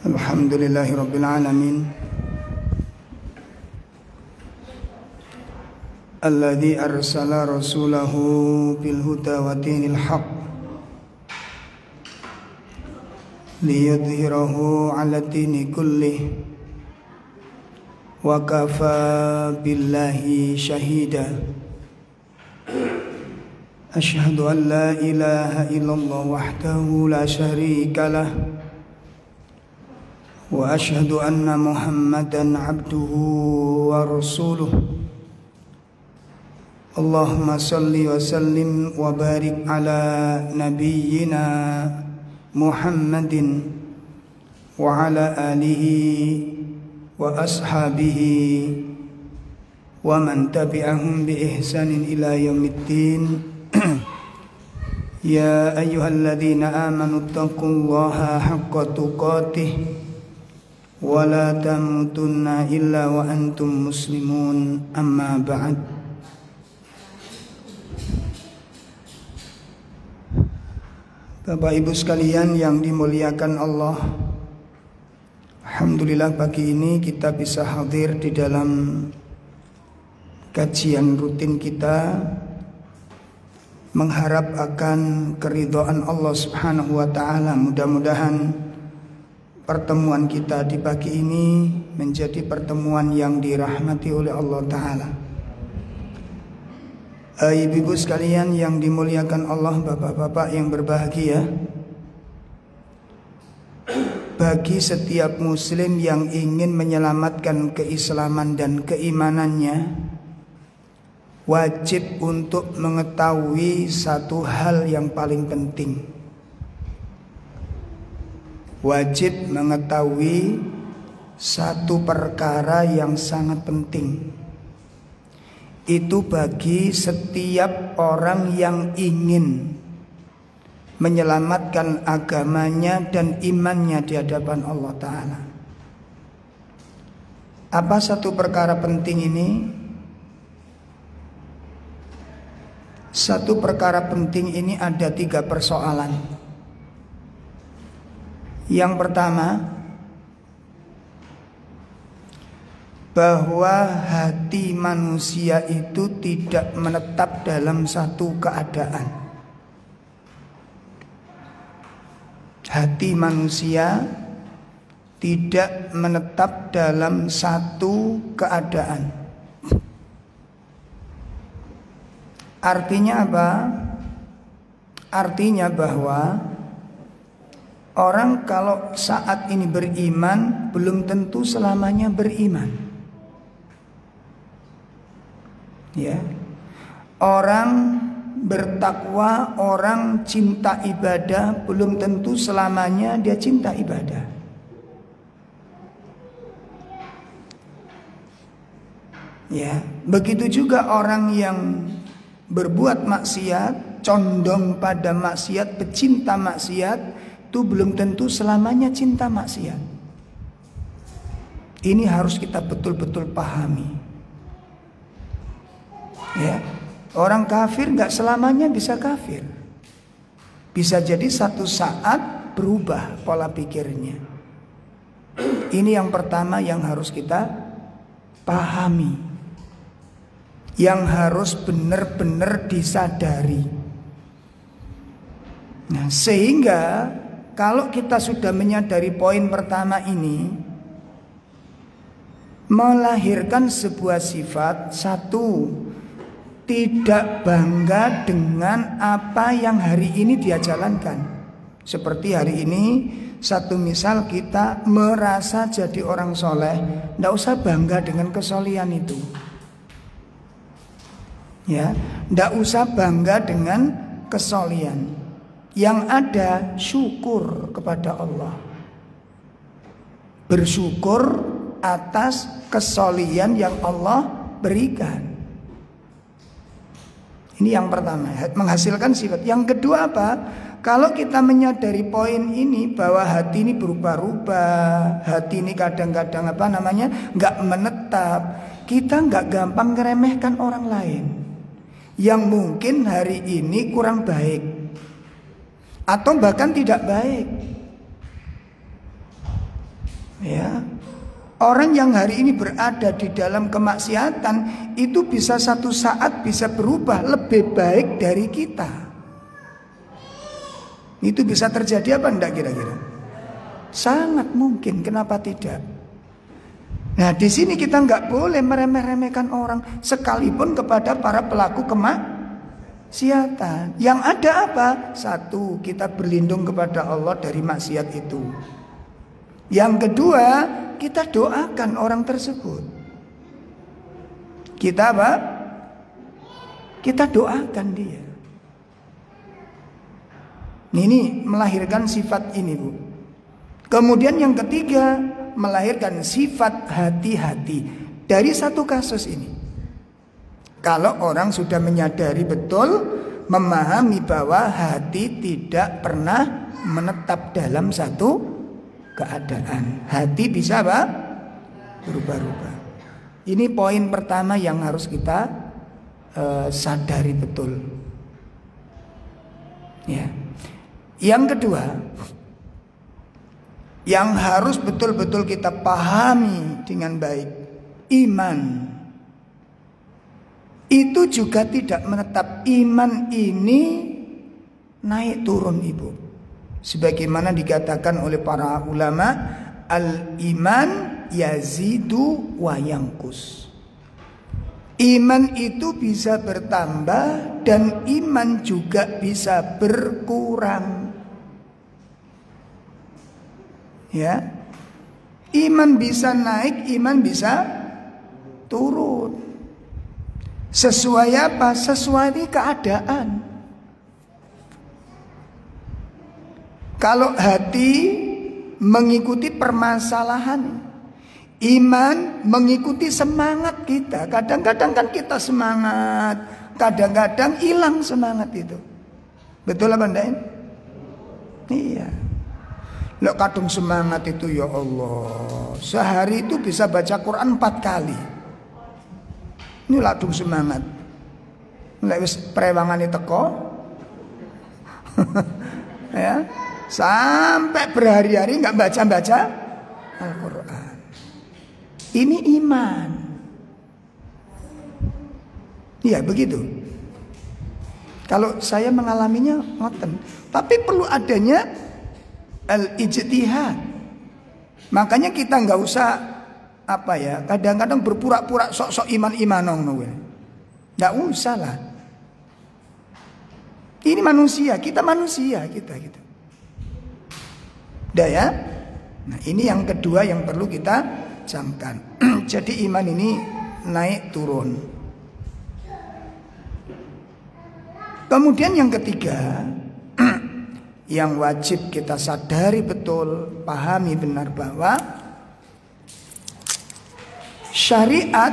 Alhamdulillahi Rabbil Alamin Alladhi arsala rasulahu bil huda wa dinil haq liyudhhirahu ala dini kullih wa kafa billahi shahida. Ashhadu an la ilaha illallah wahdahu la syarika lah wa ashhadu anna Muhammadan abduhu wa rasuluh. Allahumma salli wa sallim wa barik ala nabiyyina Muhammadin wa ala alihi wa ashabihi wa man tabi'ahum bi ihsanin ila yaumiddin. Ya ayyuhalladzina amanu taqullaha haqqa tuqatih wa la tamutunna illa wa antum muslimun, amma ba'd. Bapak Ibu sekalian yang dimuliakan Allah, alhamdulillah pagi ini kita bisa hadir di dalam kajian rutin kita, mengharap akan keridhaan Allah Subhanahu wa taala. Mudah-mudahan pertemuan kita di pagi ini menjadi pertemuan yang dirahmati oleh Allah taala. Ibu-ibu sekalian yang dimuliakan Allah, bapak-bapak yang berbahagia, bagi setiap muslim yang ingin menyelamatkan keislaman dan keimanannya, wajib untuk mengetahui satu hal yang paling penting. Wajib mengetahui satu perkara yang sangat penting. Itu bagi setiap orang yang ingin menyelamatkan agamanya dan imannya di hadapan Allah Ta'ala. Apa satu perkara penting ini? Satu perkara penting ini ada 3 persoalan. Yang pertama, bahwa hati manusia itu tidak menetap dalam satu keadaan. Hati manusia tidak menetap dalam satu keadaan. Artinya apa? Artinya bahwa orang kalau saat ini beriman belum tentu selamanya beriman. Ya. Orang bertakwa, orang cinta ibadah belum tentu selamanya dia cinta ibadah. Ya, begitu juga orang yang berbuat maksiat, condong pada maksiat, pecinta maksiat, itu belum tentu selamanya cinta maksiat. Ini harus kita betul-betul pahami. Ya, orang kafir nggak selamanya bisa kafir. Bisa jadi satu saat berubah pola pikirnya. Ini yang pertama yang harus kita pahami, yang harus benar-benar disadari. Nah, sehingga kalau kita sudah menyadari poin pertama ini, melahirkan sebuah sifat, satu, tidak bangga dengan apa yang hari ini dia jalankan. Seperti hari ini, satu misal kita merasa jadi orang soleh, tidak usah bangga dengan kesolihan itu. Ya, tidak usah bangga dengan kesolihan. Yang ada syukur kepada Allah. Bersyukur atas kesolihan yang Allah berikan. Ini yang pertama, menghasilkan sifat. Yang kedua apa? Kalau kita menyadari poin ini bahwa hati ini berubah-ubah, hati ini kadang-kadang nggak menetap, kita nggak gampang ngeremehkan orang lain yang mungkin hari ini kurang baik atau bahkan tidak baik. Ya. Orang yang hari ini berada di dalam kemaksiatan itu bisa satu saat bisa berubah lebih baik dari kita. Itu bisa terjadi apa enggak kira-kira? Sangat mungkin, kenapa tidak? Nah, di sini kita nggak boleh meremeh-remehkan orang sekalipun kepada para pelaku kemaksiatan. Yang ada apa? Satu, kita berlindung kepada Allah dari maksiat itu. Yang kedua, kita doakan orang tersebut. Kita apa? Kita doakan dia. Ini melahirkan sifat ini, Bu. Kemudian yang ketiga, melahirkan sifat hati-hati. Dari satu kasus ini, kalau orang sudah menyadari betul, memahami bahwa hati tidak pernah menetap dalam satu keadaan. Hati bisa apa? Berubah-ubah. Ini poin pertama yang harus kita sadari betul. Ya. Yang kedua, yang harus betul-betul kita pahami dengan baik, iman itu juga tidak menetap. Iman ini naik turun, Ibu. Sebagaimana dikatakan oleh para ulama, al-iman yazidu wa yanqus. Iman itu bisa bertambah dan iman juga bisa berkurang. Ya. Iman bisa naik, iman bisa turun. Sesuai apa? Sesuai keadaan. Kalau hati mengikuti permasalahan, iman mengikuti semangat kita. Kadang-kadang kan kita semangat, kadang-kadang hilang semangat itu. Betul apa enggak? Iya. Lo kadung semangat itu, ya Allah, sehari itu bisa baca Quran 4 kali. Ini ladung semangat. Lek wis prewangane teko ya, sampai berhari-hari nggak baca-baca Al-Quran. Ini iman. Iya begitu. Kalau saya mengalaminya ngoten. Tapi perlu adanya al-ijtihad. Makanya kita nggak usah apa ya, kadang-kadang berpura-pura sok-sok iman-imanong. Nggak usah lah. Ini manusia, kita manusia, kita gitu. Udah ya. Nah ini yang kedua yang perlu kita camkan. Jadi iman ini naik turun. Kemudian yang ketiga, yang wajib kita sadari betul, pahami benar bahwa syariat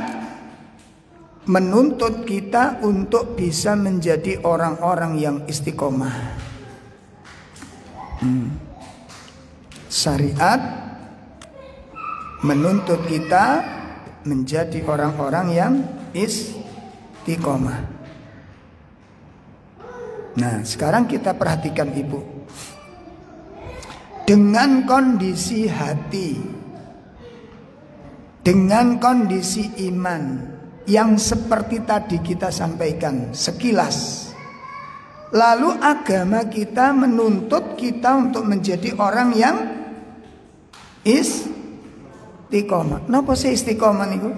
menuntut kita untuk bisa menjadi orang-orang yang istiqomah. Syariat menuntut kita menjadi orang-orang yang istiqomah. Nah, sekarang kita perhatikan Ibu. Dengan kondisi hati, dengan kondisi iman yang seperti tadi kita sampaikan sekilas, lalu agama kita menuntut kita untuk menjadi orang yang istiqomah. Napa sih istiqomah niku?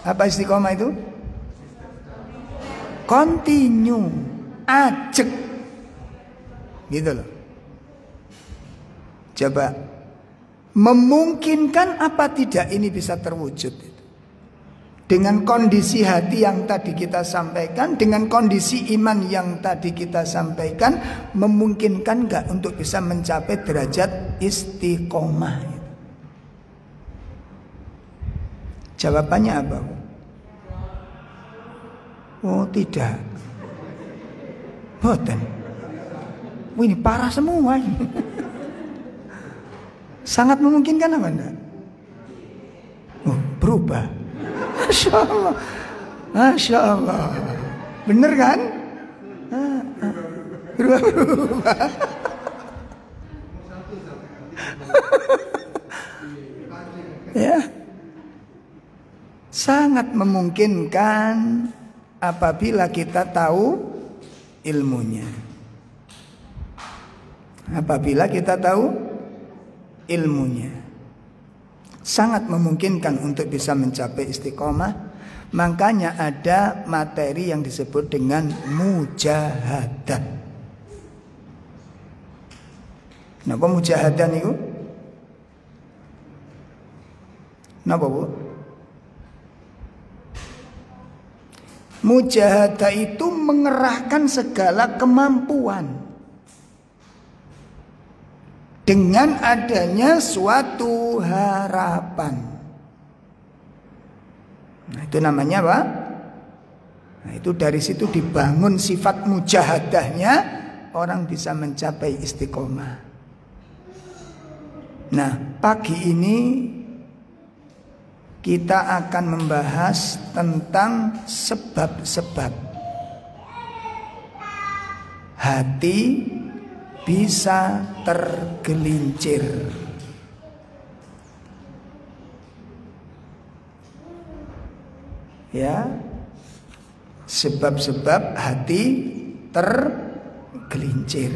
Apa istiqomah itu? Continue, ajek, gitu loh. Coba, memungkinkan apa tidak ini bisa terwujud? Dengan kondisi hati yang tadi kita sampaikan, dengan kondisi iman yang tadi kita sampaikan, memungkinkan gak untuk bisa mencapai derajat istiqomah? Jawabannya apa? Oh tidak. Boten. Ini parah semua ini. Sangat memungkinkan apa enggak? Oh, berubah. Masya Allah. Masya Allah. Bener kan? Berubah. Ya, sangat memungkinkan apabila kita tahu ilmunya. Apabila kita tahu ilmunya, sangat memungkinkan untuk bisa mencapai istiqomah. Makanya ada materi yang disebut dengan mujahadah. Napa mujahadah niku? Napa Bu? Mujahadah itu mengerahkan segala kemampuan dengan adanya suatu harapan. Nah, itu namanya apa? Nah, itu dari situ dibangun sifat mujahadahnya, orang bisa mencapai istiqomah. Nah, pagi ini kita akan membahas tentang sebab-sebab hati bisa tergelincir. Ya, sebab-sebab hati tergelincir.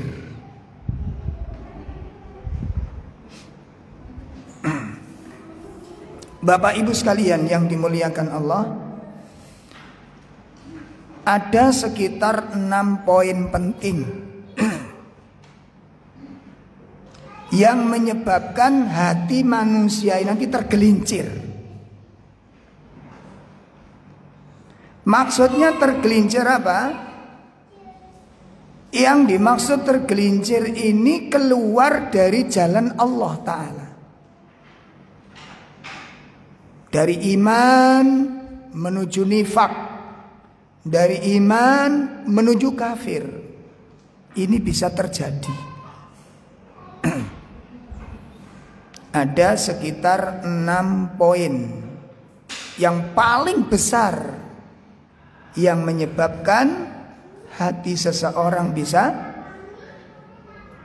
Bapak Ibu sekalian yang dimuliakan Allah, ada sekitar 6 poin penting yang menyebabkan hati manusia ini nanti tergelincir. Maksudnya tergelincir apa? Yang dimaksud tergelincir ini keluar dari jalan Allah Ta'ala. Dari iman menuju nifak, dari iman menuju kafir. Ini bisa terjadi. Ada sekitar 6 poin yang paling besar yang menyebabkan hati seseorang bisa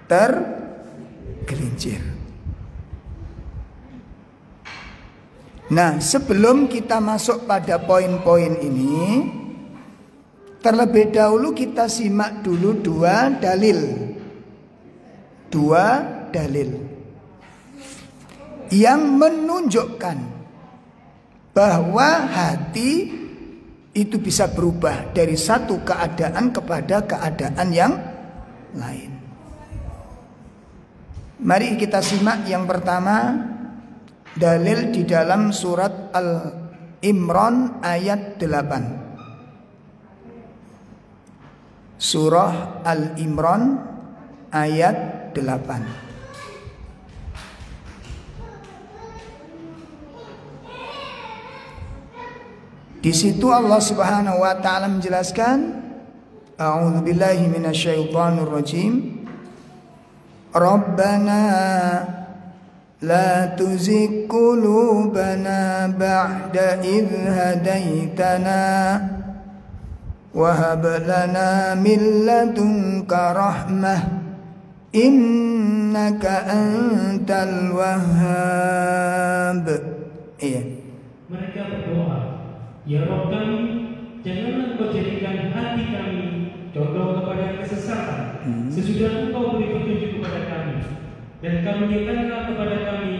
tergelincir. Nah, sebelum kita masuk pada poin-poin ini, terlebih dahulu kita simak dulu 2 dalil. 2 dalil yang menunjukkan bahwa hati itu bisa berubah dari satu keadaan kepada keadaan yang lain. Mari kita simak yang pertama, dalil di dalam surat Al-Imran ayat 8. Surah Al-Imran ayat 8. Di situ Allah Subhanahu wa taala menjelaskan, A'udzubillahi minasyaitonir rajim. Rabbana la tuzigh qulubana ba'da idh hadaitana wa hab lana min ladunka rahmah innaka antal wahhab. Iya. Mereka berdoa, ya Rabb kami, janganlah Engkau jadikan hati kami condong kepada kesesatan sesudah Engkau beri petunjuk kepada kami, dan karuniakanlah kepada kami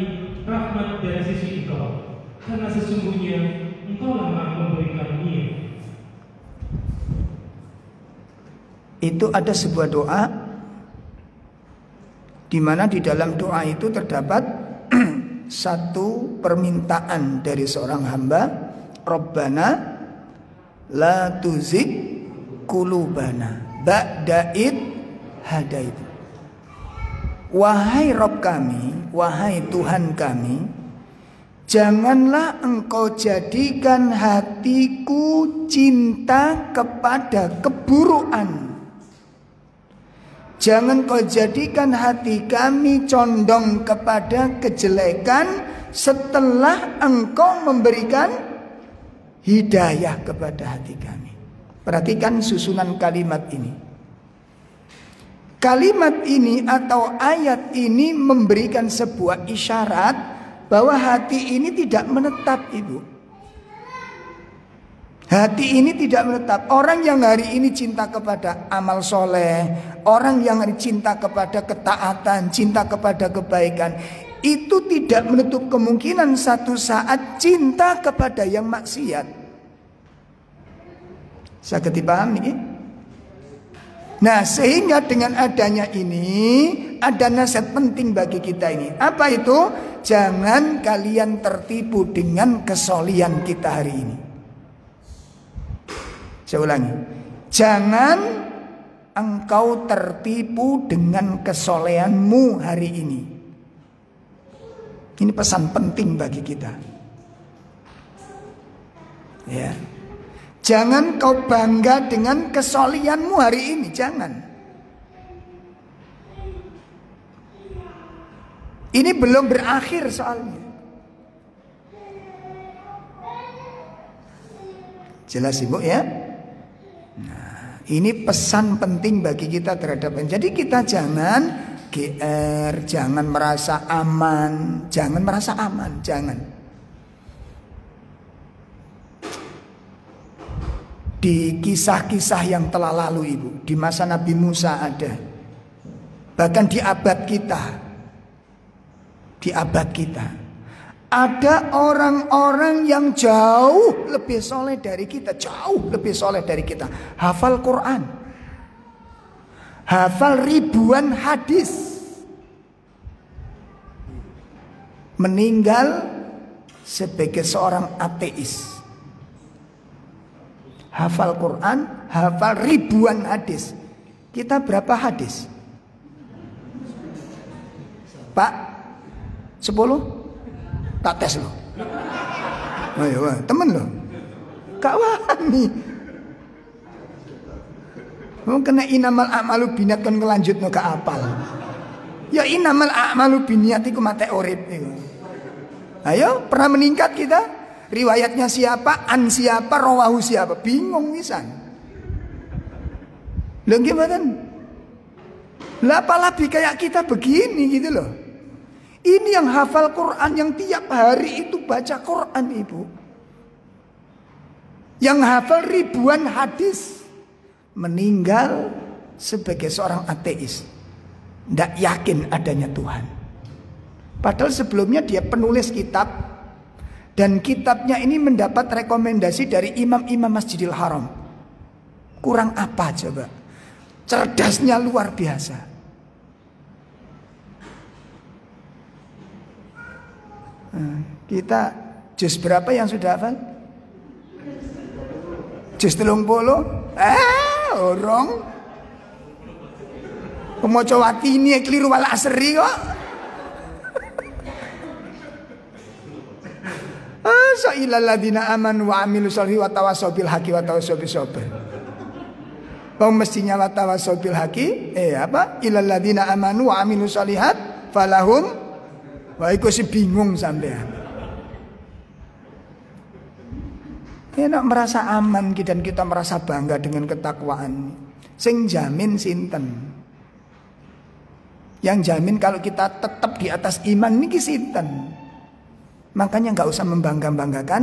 rahmat dari sisi Engkau, karena sesungguhnya Engkaulah Maha Memberi karunia. Itu ada sebuah doa di mana di dalam doa itu terdapat satu permintaan dari seorang hamba, Rabbana la tuzigh qulubana ba'da id hadait. Wahai Rabb kami, wahai Tuhan kami, janganlah Engkau jadikan hatiku cinta kepada keburukan. Jangan Kau jadikan hati kami condong kepada kejelekan setelah Engkau memberikan hidayah kepada hati kami. Perhatikan susunan kalimat ini. Kalimat ini atau ayat ini memberikan sebuah isyarat bahwa hati ini tidak menetap, Ibu. Hati ini tidak menetap. Orang yang hari ini cinta kepada amal soleh, orang yang cinta kepada ketaatan, cinta kepada kebaikan, itu tidak menutup kemungkinan satu saat cinta kepada yang maksiat. Saged dipahami ini? Nah, sehingga dengan adanya ini ada nasihat penting bagi kita ini. Apa itu? Jangan kalian tertipu dengan kesolihan kita hari ini. Saya ulangi, jangan engkau tertipu dengan kesolehanmu hari ini. Ini pesan penting bagi kita. Ya, jangan kau bangga dengan kesolehanmu hari ini, jangan. Ini belum berakhir soalnya. Jelas Ibu ya? Ini pesan penting bagi kita terhadap. Jadi kita jangan GR, jangan merasa aman, jangan. Di kisah-kisah yang telah lalu Ibu, di masa Nabi Musa ada, bahkan di abad kita, ada orang-orang yang jauh lebih soleh dari kita, hafal Quran, hafal ribuan hadis, meninggal sebagai seorang ateis. Hafal Quran, hafal ribuan hadis. Kita berapa hadis? Pak? 10? Tak tes lo. Ayo, temen lo. Kak wani. Mau kena inamal a'malu binat kan ngelanjut no ke apal. Ya inamal a'malu binat iku mate urip iku. Ayo, pernah meningkat kita? Riwayatnya siapa? An siapa? Rawahu siapa? Bingung pisan. Lho gimana? Lah apalagi kayak kita begini gitu loh. Ini yang hafal Quran, yang tiap hari itu baca Quran Ibu, yang hafal ribuan hadis, meninggal sebagai seorang ateis, tidak yakin adanya Tuhan. Padahal sebelumnya dia penulis kitab, dan kitabnya ini mendapat rekomendasi dari imam-imam Masjidil Haram. Kurang apa coba? Cerdasnya luar biasa. Kita juz berapa yang sudah hafal? Juz 30? Orang Pemocowati ini keliru wal asri kok. Sa'ilal ladina amanu wa amilu sholih wa tawasaw bil haqi wa tawasaw bis sabr. Mestinya wa tawasaw bil haqi, ilal ladina amanu wa amilu sholihat falahum. Wah, aku sih bingung sampean. Enak merasa aman dan kita merasa bangga dengan ketakwaan. Sing jamin sinten? Yang jamin kalau kita tetap di atas iman niki sinten? Makanya nggak usah membangga-banggakan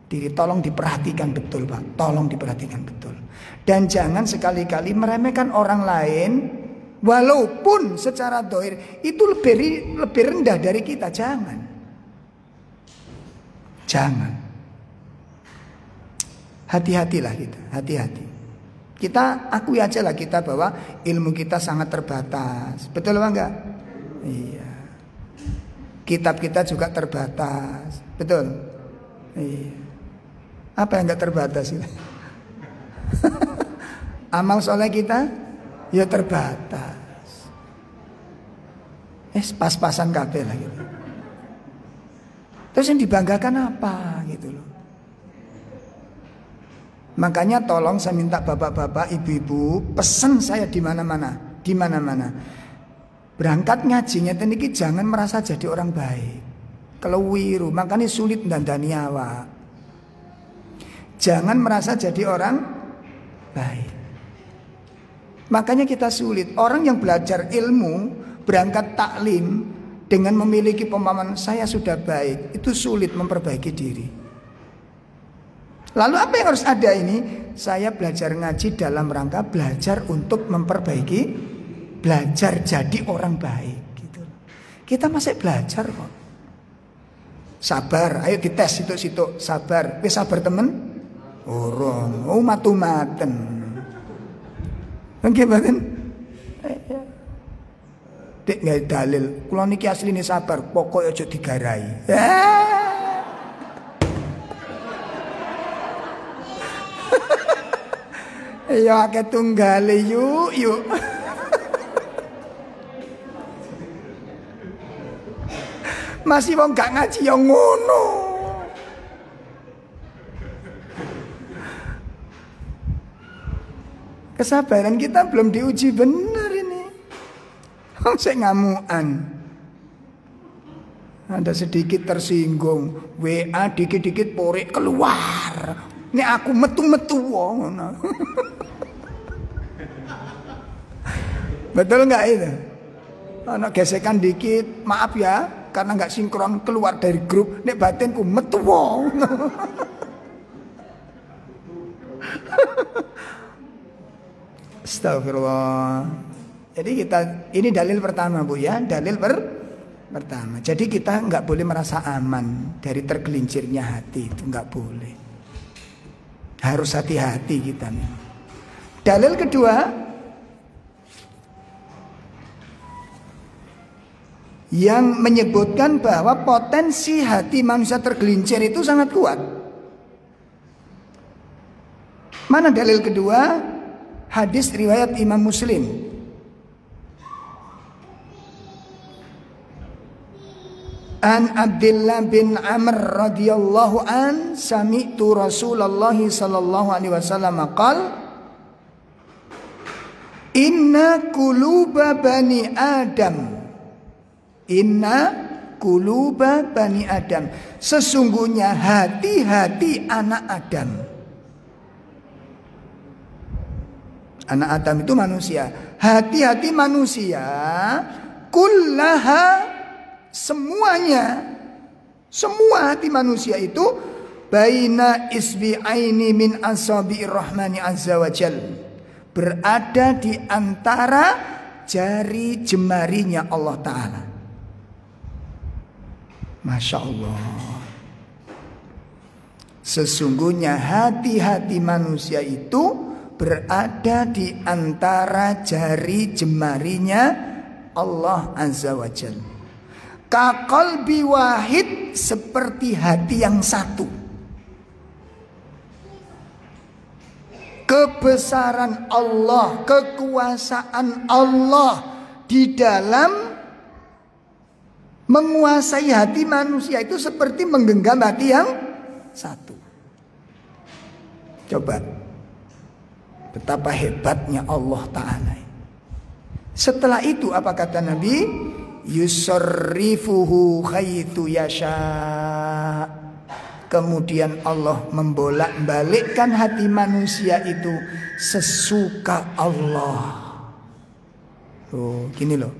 diri. Tolong diperhatikan betul, Pak. Tolong diperhatikan betul. Dan jangan sekali-kali meremehkan orang lain. Walaupun secara dohir itu lebih rendah dari kita, jangan. Hati-hatilah kita, hati-hati. Kita akui aja lah kita bahwa ilmu kita sangat terbatas, betul apa enggak? Iya. Kitab kita juga terbatas, betul. Iya. Apa yang enggak terbatas itu? Amal soleh kita ya terbatas. Pas-pasan kabeh lah gitu. Terus yang dibanggakan apa gitu loh. Makanya tolong saya minta bapak-bapak, ibu-ibu, pesan saya di mana-mana. Berangkat ngajinya niki jangan merasa jadi orang baik. Kalau wiru, makanya sulit dandani awak. Jangan merasa jadi orang baik. Makanya kita sulit. Orang yang belajar ilmu, berangkat taklim dengan memiliki pemahaman saya sudah baik, itu sulit memperbaiki diri. Lalu apa yang harus ada ini? Saya belajar ngaji dalam rangka belajar untuk memperbaiki, belajar jadi orang baik gitu. Kita masih belajar kok. Sabar, ayo dites situ-situ. Sabar, wis sabar temen? Urung, matu-maten. Nggih mboten? Dik gawe dalil, kula niki asline sabar, pokoke aja digarai. Ya akeh tunggale yuk. Masih wong gak ngaji ya ngono. Kesabaran kita belum diuji benar ini. Saya ngamuan. Ada sedikit tersinggung, WA dikit-dikit porek keluar. Ini aku metu-metu wong. Betul nggak itu? Anak gesekan dikit, maaf ya, karena nggak sinkron keluar dari grup. Nek batinku metu wong. Astagfirullah. Jadi ini dalil pertama Bu ya, dalil pertama. Jadi kita nggak boleh merasa aman dari tergelincirnya hati, itu nggak boleh. Harus hati-hati kita nih. Dalil kedua, yang menyebutkan bahwa potensi hati manusia tergelincir itu sangat kuat. Mana dalil kedua? Hadis riwayat Imam Muslim. An Abdullah bin Amr radhiyallahu an sami'tu Rasulullah sallallahu alaihi wasallam qala inna quluba bani Adam sesungguhnya hati-hati anak Adam. Anak Adam itu manusia. Hati-hati manusia kullaha semuanya, semua hati manusia itu baina isbi'aini min asabi'ir rahmani azza wa jal, berada di antara jari jemarinya Allah Ta'ala. Masya Allah. Sesungguhnya hati-hati manusia itu berada di antara jari jemarinya Allah Azza wa Jalla. Kaqalbi wahid, seperti hati yang satu. Kebesaran Allah, kekuasaan Allah di dalam menguasai hati manusia itu seperti menggenggam hati yang satu. Coba, betapa hebatnya Allah Ta'ala. Setelah itu apa kata Nabi? Yusarrifuhu khaitu yasha. Kemudian Allah membolak-balikkan hati manusia itu sesuka Allah. Oh, gini loh.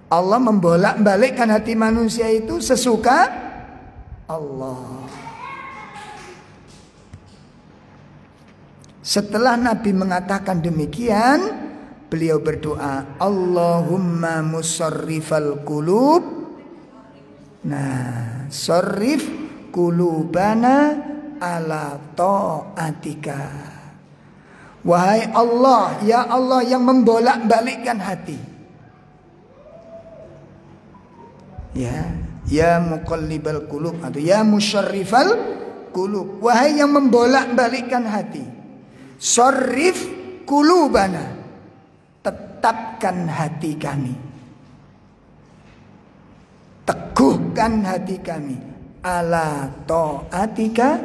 Allah membolak-balikkan hati manusia itu sesuka Allah. Setelah Nabi mengatakan demikian, beliau berdoa, Allahumma musarrifal qulub. Nah, sarrif qulubana ala ta'atika. Wahai Allah, ya Allah yang membolak-balikkan hati. Ya muqallibal qulub atau ya musarrifal qulub. Wahai yang membolak-balikkan hati. Sarrif qulubana. Tetapkan hati kami. Teguhkan hati kami ala ta'atika,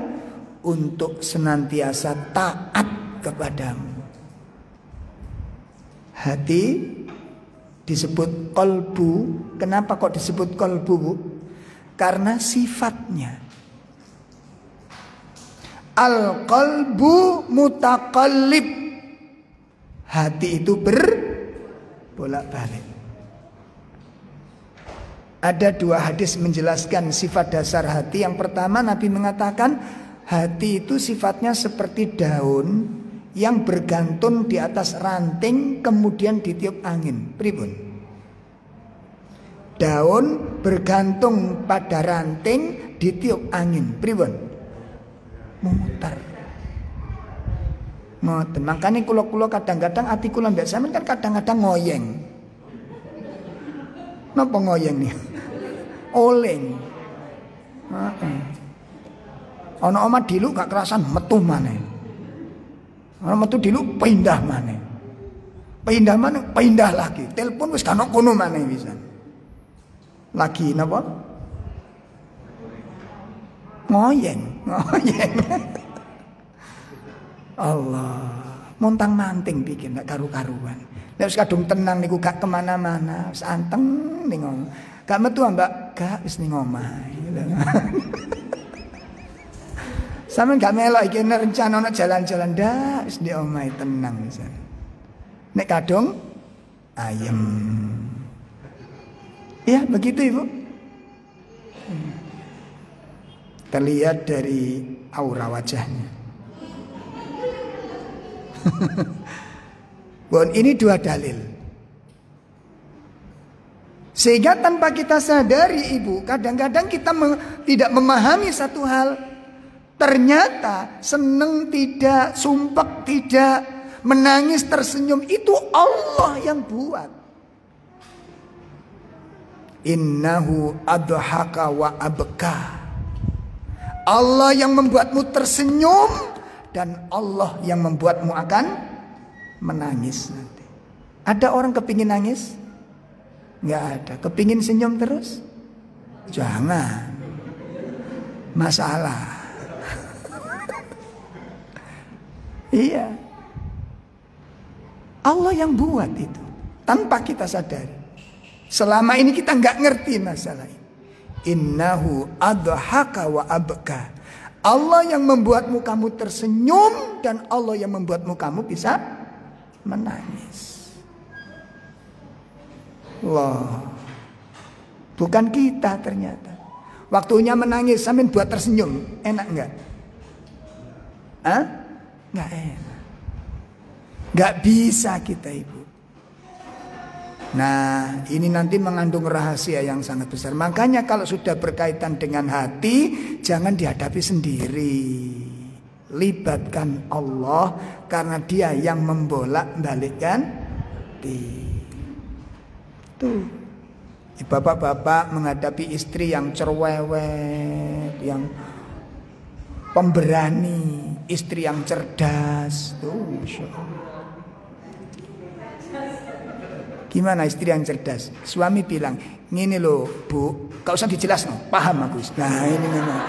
untuk senantiasa taat kepadamu. Hati disebut qalbu. Kenapa kok disebut qalbu, Bu? Karena sifatnya. Al-qalbu mutaqallib. Hati itu berbolak-balik. Ada 2 hadis menjelaskan sifat dasar hati. Yang pertama, Nabi mengatakan hati itu sifatnya seperti daun yang bergantung di atas ranting kemudian ditiup angin. Pripun? Daun bergantung pada ranting ditiup angin. Pripun? Memutar. Ngoten. Makanya kula kadang-kadang ati kula mbek sampean kan kadang-kadang ngoyeng. Napa ngoyeng nih? Oleng. Ana omah dilu gak kerasan metu maneh. Ana metu dilu pindah maneh. Pindah maneh, pindah lagi. Telepon wis gak ono kono maneh pisan. Lagi napa? Ngoyeng. Allah, montang-manting bikin gak karu-karuan. Nek wis kadung tenang niku gak kemana-mana, wis anteng ning omah. Gak metu Mbak, gak wis ning omah. Sampe gak melok iki rencana ana jalan-jalan ndak, wis ndek omah tenang pisan. Nek kadung ayem. Ya, begitu Ibu. Terlihat dari aura wajahnya. Bon, ini 2 dalil. Sehingga tanpa kita sadari Ibu, kadang-kadang kita tidak memahami satu hal. Ternyata seneng tidak, sumpek tidak, menangis tersenyum itu Allah yang buat. Innahu adhaka wa abka. Allah yang membuatmu tersenyum dan Allah yang membuatmu akan menangis nanti. Ada orang kepingin nangis? Nggak ada. Kepingin senyum terus? Jangan. Masalah. Iya. Allah yang buat itu. Tanpa kita sadari. Selama ini kita nggak ngerti masalah ini. Innahu adhaka wa abka. Allah yang membuatmu kamu tersenyum dan Allah yang membuatmu kamu bisa menangis. Allah. Bukan kita ternyata. Waktunya menangis sambil buat tersenyum. Enak enggak? Hah? Enggak enak. Enggak bisa kita Ibu. Nah, ini nanti mengandung rahasia yang sangat besar. Makanya kalau sudah berkaitan dengan hati, jangan dihadapi sendiri. Libatkan Allah karena Dia yang membolak-balikkan hati. Tuh. Bapak-bapak menghadapi istri yang cerewet, yang pemberani, istri yang cerdas. Tuh, Masya Allah. Gimana istri yang cerdas? Suami bilang, "Ngini loh, Bu, gak usah dijelas no, paham aku." Nah, ini memang.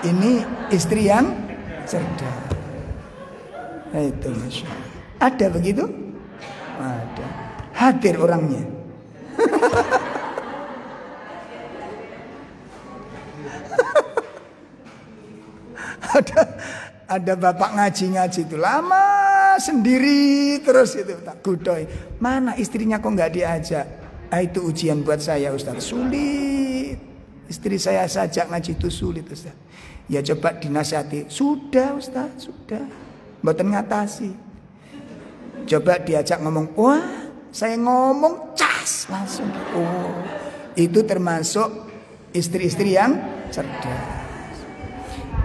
Ini istri yang cerdas. Nah, itu Masya Allah. Ada begitu? Ada. Hadir orangnya. Ada bapak ngaji-ngaji itu lama sendiri terus itu tak gudoi. Mana istrinya kok nggak diajak? Itu ujian buat saya Ustaz. Sulit. Istri saya sajak ngaji itu sulit Ustaz. Ya coba dinasihati. Sudah Ustaz, sudah. Mboten ngatasi. Coba diajak ngomong. Wah, saya ngomong cas langsung. Oh, itu termasuk istri-istri yang cerdas.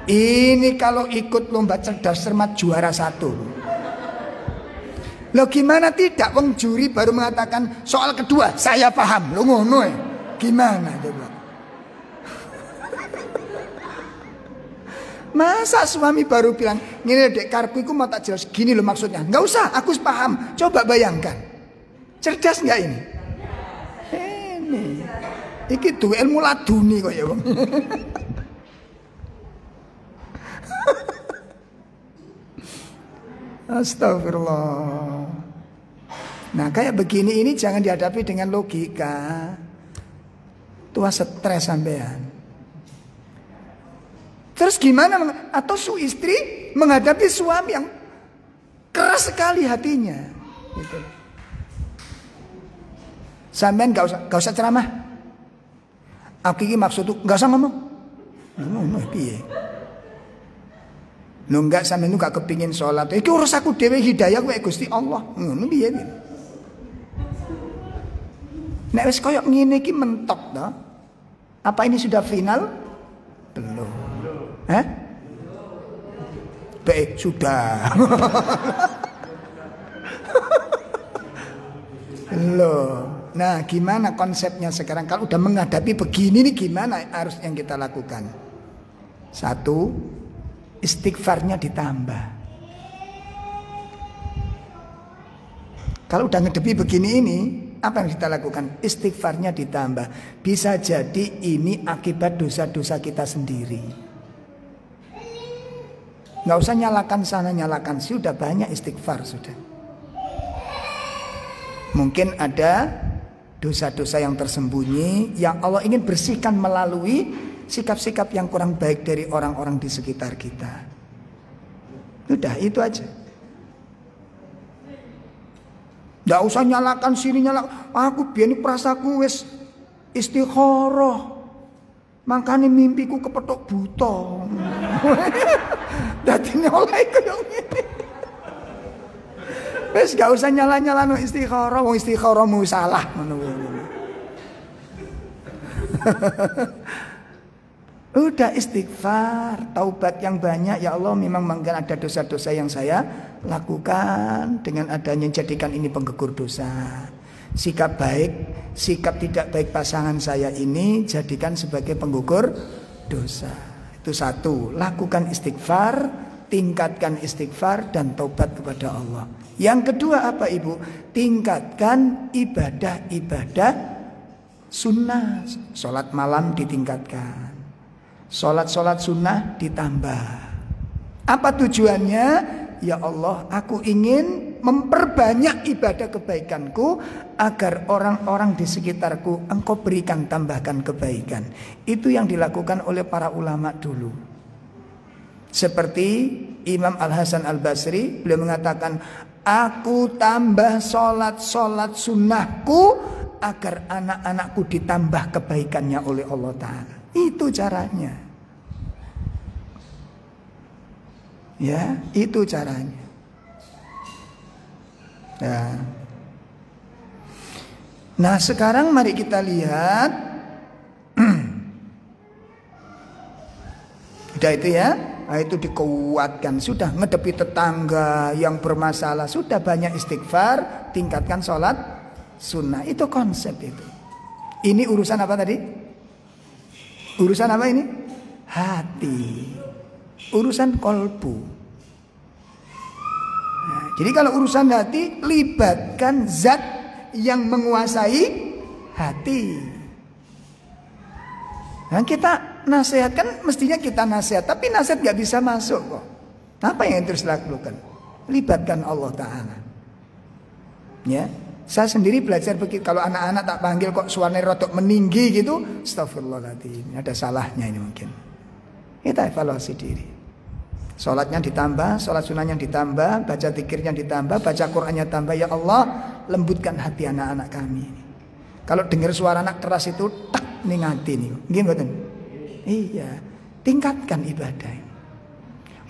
Ini kalau ikut lomba cerdas cermat juara 1. Loh gimana tidak? Wong juri baru mengatakan soal kedua saya paham. Loh ngono ya. Gimana coba? Masa suami baru bilang, "Ngene dek karepku iku mau tak jelas gini loh maksudnya." Enggak usah, aku paham. Coba bayangkan. Cerdas enggak ini? Ini. Iki duwe ilmu laduni kok ya, Bang. Astagfirullah. Nah kayak begini ini jangan dihadapi dengan logika. Tua stres sampean. Terus gimana? Atau istri menghadapi suami yang keras sekali hatinya. Gitu. Sampean gak usah ceramah. Aku iki maksudku gak usah ngomong. Ngono piye? Lho enggak sampean gak kepingin sholat. Iki urus aku dhewe hidayah kowe Gusti Allah. Ngono piye? Nek wis koyo ngene iki mentok to. Apa ini sudah final? Belum. Hah? Baik, sudah. Loh. Nah, gimana konsepnya sekarang? Kalau udah menghadapi begini nih, gimana harus yang kita lakukan? Satu, istighfarnya ditambah. Kalau udah ngedepi begini ini, apa yang kita lakukan? Istighfarnya ditambah. Bisa jadi ini akibat dosa-dosa kita sendiri. Nggak usah nyalakan sana, nyalakan sini, sudah banyak istighfar sudah. Mungkin ada dosa-dosa yang tersembunyi yang Allah ingin bersihkan melalui sikap-sikap yang kurang baik dari orang-orang di sekitar kita. Udah, itu aja. Nggak usah nyalakan sini, nyalakan. Aku biar ini perasaku wis istikharah. Makanya mimpiku kepethuk buta. Dadine oleh koyo ngene. Wis gak usah nyala-nyalano istikharah, wong istikharahmu salah ngono kuwi. Udah istighfar, taubat yang banyak. Ya Allah, memang mungkin ada dosa-dosa yang saya lakukan, dengan adanya jadikan ini penggugur dosa. Sikap baik, sikap tidak baik pasangan saya ini jadikan sebagai penggugur dosa. Itu satu, lakukan istighfar, tingkatkan istighfar dan taubat kepada Allah. Yang kedua apa Ibu? Tingkatkan ibadah-ibadah sunnah. Sholat malam ditingkatkan, sholat sunnah ditambah. Apa tujuannya? Ya Allah, aku ingin memperbanyak ibadah kebaikanku agar orang-orang di sekitarku Engkau berikan, tambahkan kebaikan. Itu yang dilakukan oleh para ulama dulu. Seperti Imam Al-Hasan Al-Basri, beliau mengatakan, aku tambah sholat sunnahku agar anak-anakku ditambah kebaikannya oleh Allah Ta'ala. Itu caranya. Ya, itu caranya. Nah, sekarang mari kita lihat. Udah itu ya. Nah, itu dikuatkan. Sudah ngedepi tetangga yang bermasalah, sudah banyak istighfar, tingkatkan sholat sunnah. Itu konsep itu. Ini urusan apa tadi? Urusan apa ini? Hati. Urusan kolbu. Nah, jadi kalau urusan hati, libatkan zat yang menguasai hati. Nah, kita nasihatkan, mestinya kita nasihat, tapi nasihat gak bisa masuk kok. Apa yang terus lakukan? Libatkan Allah Ta'ala. Ya, saya sendiri belajar begitu. Kalau anak-anak tak panggil kok suaranya rotok meninggi gitu, astagfirullahaladzim, ada salahnya ini mungkin. Kita evaluasi diri. Sholatnya ditambah, sholat sunnahnya ditambah, baca zikirnya ditambah, baca Qur'annya tambah. Ya Allah, lembutkan hati anak-anak kami. Kalau dengar suara anak keras itu, tak ning hati nih. Gimana? Iya, tingkatkan ibadah.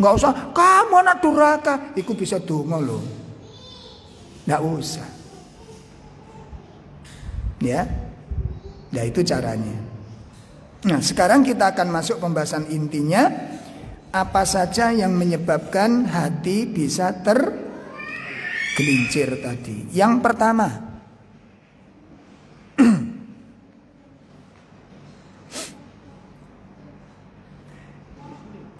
Nggak usah, kamu anak durhaka, itu bisa donga loh. Nggak usah. Ya, nah itu caranya. Nah, sekarang kita akan masuk pembahasan intinya. Apa saja yang menyebabkan hati bisa tergelincir tadi? Yang pertama,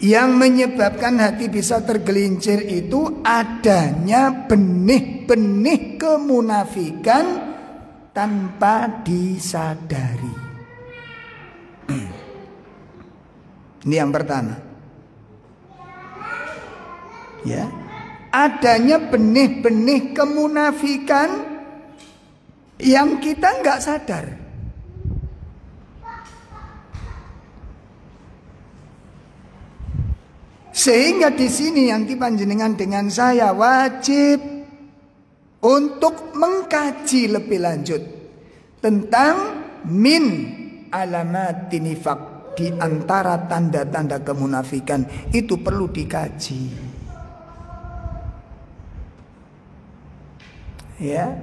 yang menyebabkan hati bisa tergelincir itu adanya benih-benih kemunafikan tanpa disadari. Ini yang pertama. Ya, adanya benih-benih kemunafikan yang kita nggak sadar. Sehingga di sini nanti panjenengan dengan saya wajib untuk mengkaji lebih lanjut tentang min alamatin nifaq, di antara tanda-tanda kemunafikan itu perlu dikaji. Ya.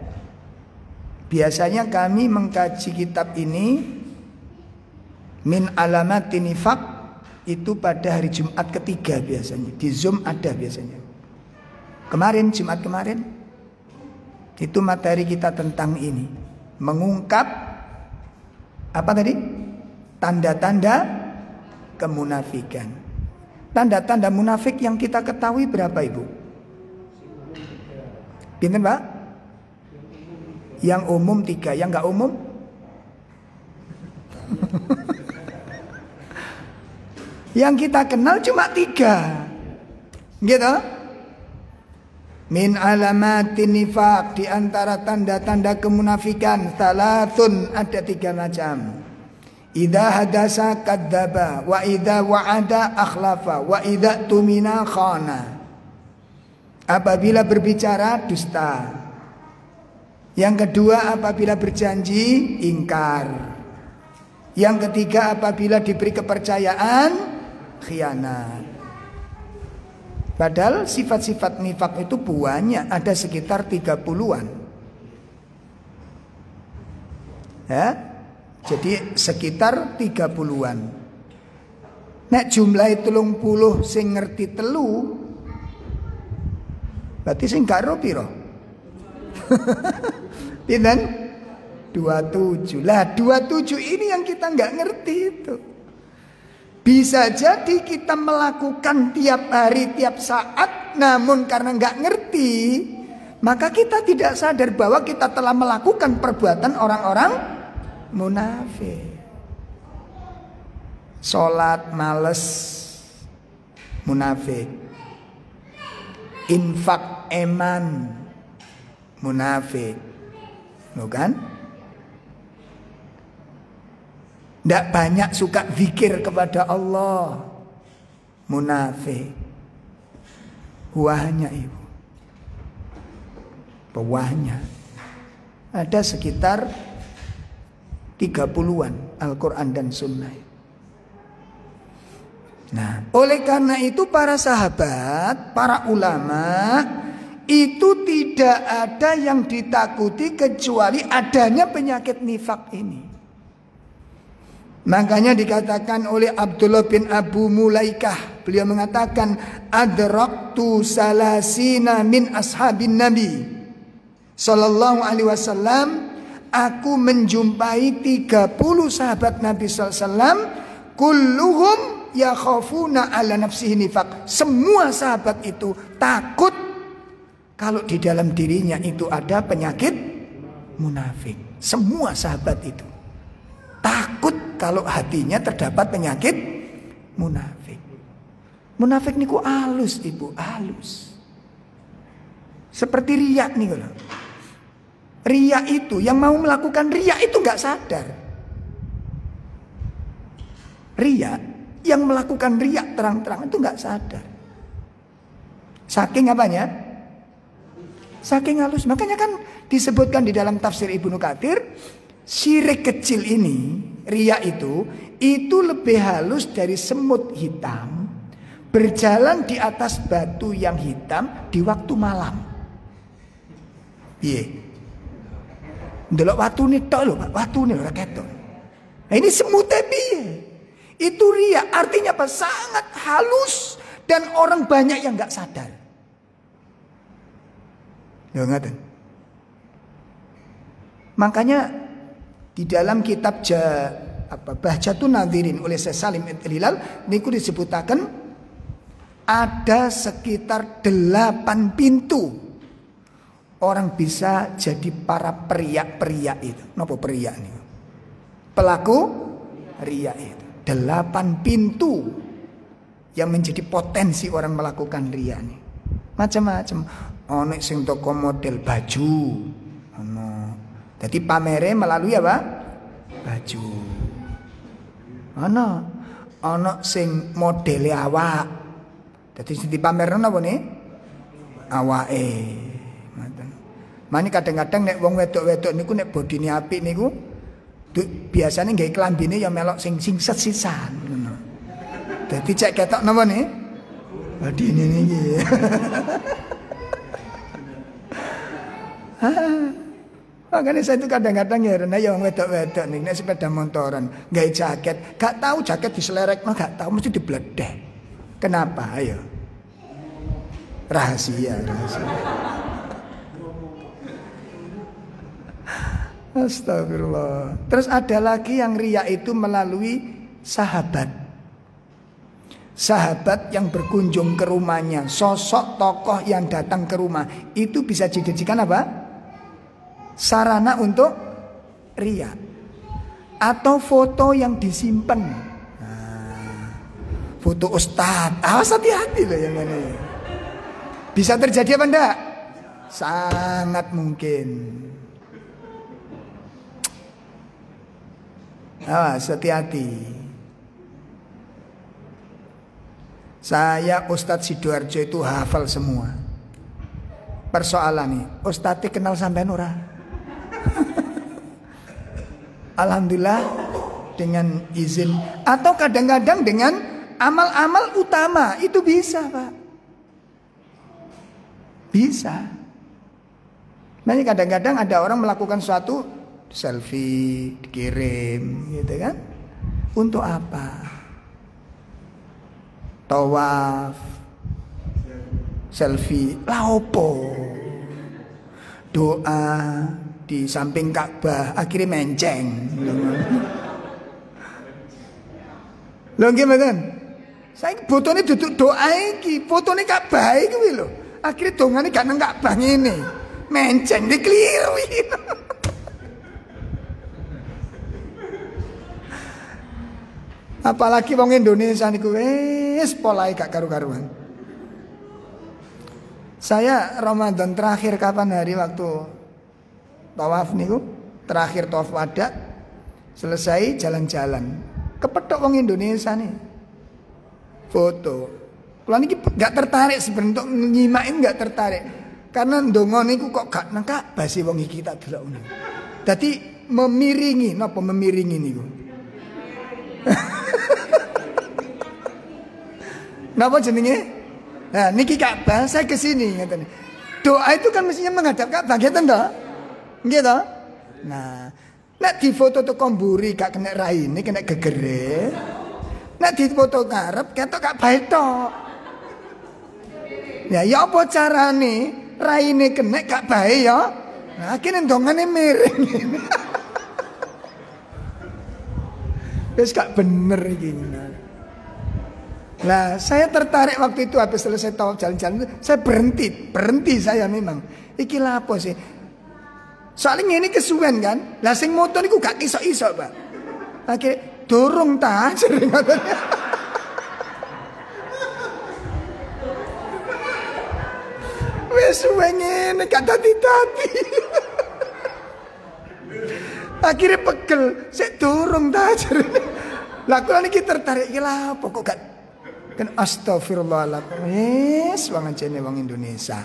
Biasanya kami mengkaji kitab ini min alamatin nifaq itu pada hari Jumat ketiga biasanya. Di Zoom ada biasanya. Kemarin Jumat kemarin itu materi kita tentang ini, mengungkap apa tadi? Tanda-tanda kemunafikan. Tanda-tanda munafik yang kita ketahui berapa, Ibu? Pinten, Pak? Yang umum 3, yang enggak umum? Yang kita kenal cuma 3. Gitu? Min alamatin nifaq, di antara tanda-tanda kemunafikan, salatun, ada 3 macam. Idza hadasa kadzdzaba, wa idza wa'ada akhlafa, wa idza tumina khana. Apabila berbicara dusta. Yang kedua, apabila berjanji ingkar. Yang ketiga, apabila diberi kepercayaan khianat. Padahal sifat-sifat nifak itu banyak, ada sekitar 30-an. Ya, jadi sekitar 30-an. Nek jumlah 30 sing ngerti telu, berarti sing karo piro? Pinten? 27. Lah 27 ini yang kita nggak ngerti itu. Bisa jadi kita melakukan tiap hari, tiap saat, namun karena nggak ngerti, maka kita tidak sadar bahwa kita telah melakukan perbuatan orang-orang munafik. Sholat males, munafik. Infak eman, munafik. Bukan? Tidak banyak suka zikir kepada Allah, munafik. Buahnya, Ibu, buahnya ada sekitar 30-an Al-Quran dan Sunnah. Nah, oleh karena itu para sahabat, para ulama itu tidak ada yang ditakuti kecuali adanya penyakit nifak ini. Makanya dikatakan oleh Abdullah bin Abu Mulaikah, beliau mengatakan, adraktu salasina min ashabin Nabi sallallahu alaihi wasallam, aku menjumpai 30 sahabat Nabi sallallahu alaihi wasallam, kulluhum yakhafuna ala nafsihi nifaq. Semua sahabat itu takut kalau di dalam dirinya itu ada penyakit munafik. Semua sahabat itu takut kalau hatinya terdapat penyakit munafik. Munafik niku halus, Ibu, halus. Seperti riya nih loh. Riya itu, yang mau melakukan riya itu nggak sadar. Riya, yang melakukan riya terang-terang itu nggak sadar. Saking apanya? Saking halus. Makanya kan disebutkan di dalam tafsir Ibnu Katsir, syirik kecil ini, riya itu lebih halus dari semut hitam berjalan di atas batu yang hitam di waktu malam. Iya. Ndelok watune tok lho, watune ora ketok. Nah ini semut piye? Itu riya, artinya apa? Sangat halus dan orang banyak yang enggak sadar. Ya ngaten. Makanya di dalam kitab Bahjatun Nadhirin oleh Syekh Salim Al-Hilal niku disebutaken ada sekitar 8 pintu orang bisa jadi para periak-periak itu. Napa periak niku? Pelaku riya itu. 8 pintu yang menjadi potensi orang melakukan riya ini. Macam-macam. Ono sing toko model baju. Ono. Jadi pamere melalui apa? Baju. Ono sing modele awak. Jadi sing dipamerno apa nih? Awake. Mane kadang-kadang nek wong wedok-wedok niku nek bodine apik niku biasane nggawe klambine ya melok sing sisan ngono. Dadi cek ketok napa nih? Bodine niki. Makanya saya itu kadang-kadang heran ya wong wedok-wedok nih nek sepeda motoran nggawe jaket, gak tahu jaket diselerekno, gak tahu mesti dibledek. Kenapa? Ayo. Rahasia. Astagfirullah. Terus ada lagi yang riya itu melalui sahabat. Sahabat yang berkunjung ke rumahnya, sosok tokoh yang datang ke rumah, itu bisa dijadikan apa? Sarana untuk riya. Atau foto yang disimpan. Foto ustadz. Awas hati-hati loh yang ini. Bisa terjadi apa enggak? Sangat mungkin. Awas hati-hati. Saya Ustadz Sidoarjo itu hafal semua. Persoalan nih, Ustadz kenal sampean ora? Alhamdulillah dengan izin. Atau kadang-kadang dengan amal-amal utama. Itu bisa Pak. Bisa. Makanya kadang-kadang ada orang melakukan suatu selfie, dikirim gitu kan. Untuk apa? Tawaf, selfie, laopo, doa di samping Ka'bah, akhirnya menceng. Lho nggih mboten? Saiki fotone duduk doa iki, fotone Ka'bah iki lho. Akhirnya dongane gak nang Ka'bah ngene. Menceng dikeliru iki. Apalagi wong Indonesia niku wis polahe gak karu-karuan. Saya Ramadan terakhir kapan hari waktu tawaf niku, terakhir tawaf wada, selesai jalan-jalan. Kepethuk wong Indonesia nih. Foto. Kula niki gak tertarik sebentuk nyimakin gak tertarik. Karena ndonga niku kok gak nang Ka'bah sih wong iki tak delok niku. Dadi memiringi, napa memiringi niku? Napa jenenge? Nah, niki Ka'bah, saya ke sini ngeten. Doa itu kan mestinya menghadap Ka'bah, ngeten to? Nggih to? Nah, nek difoto teko mburi gak kena raine, kena gegere. Nek difoto ngarep ketok Ka'bah tok. Ya apa carane raine kena Ka'bah ya? Nah, kene ndongane miring. Wis gak bener iki. Nah, saya tertarik waktu itu habis selesai tawaf jalan-jalan, saya berhenti saya memang. Iki lha apa sih? Soalnya ini kesuwen kan. Lah sing motor niku gak iso-iso, Pak. Akhirnya dorong ta jering ngoten. Wis suwe ngene gak dadi-dadi. Akhirnya pegel, sik dorong ta jering. Lah kula niki tertarik iki lha apa kok gak kan astagfirullahaladzim. Yes, wong ajene wong Indonesia.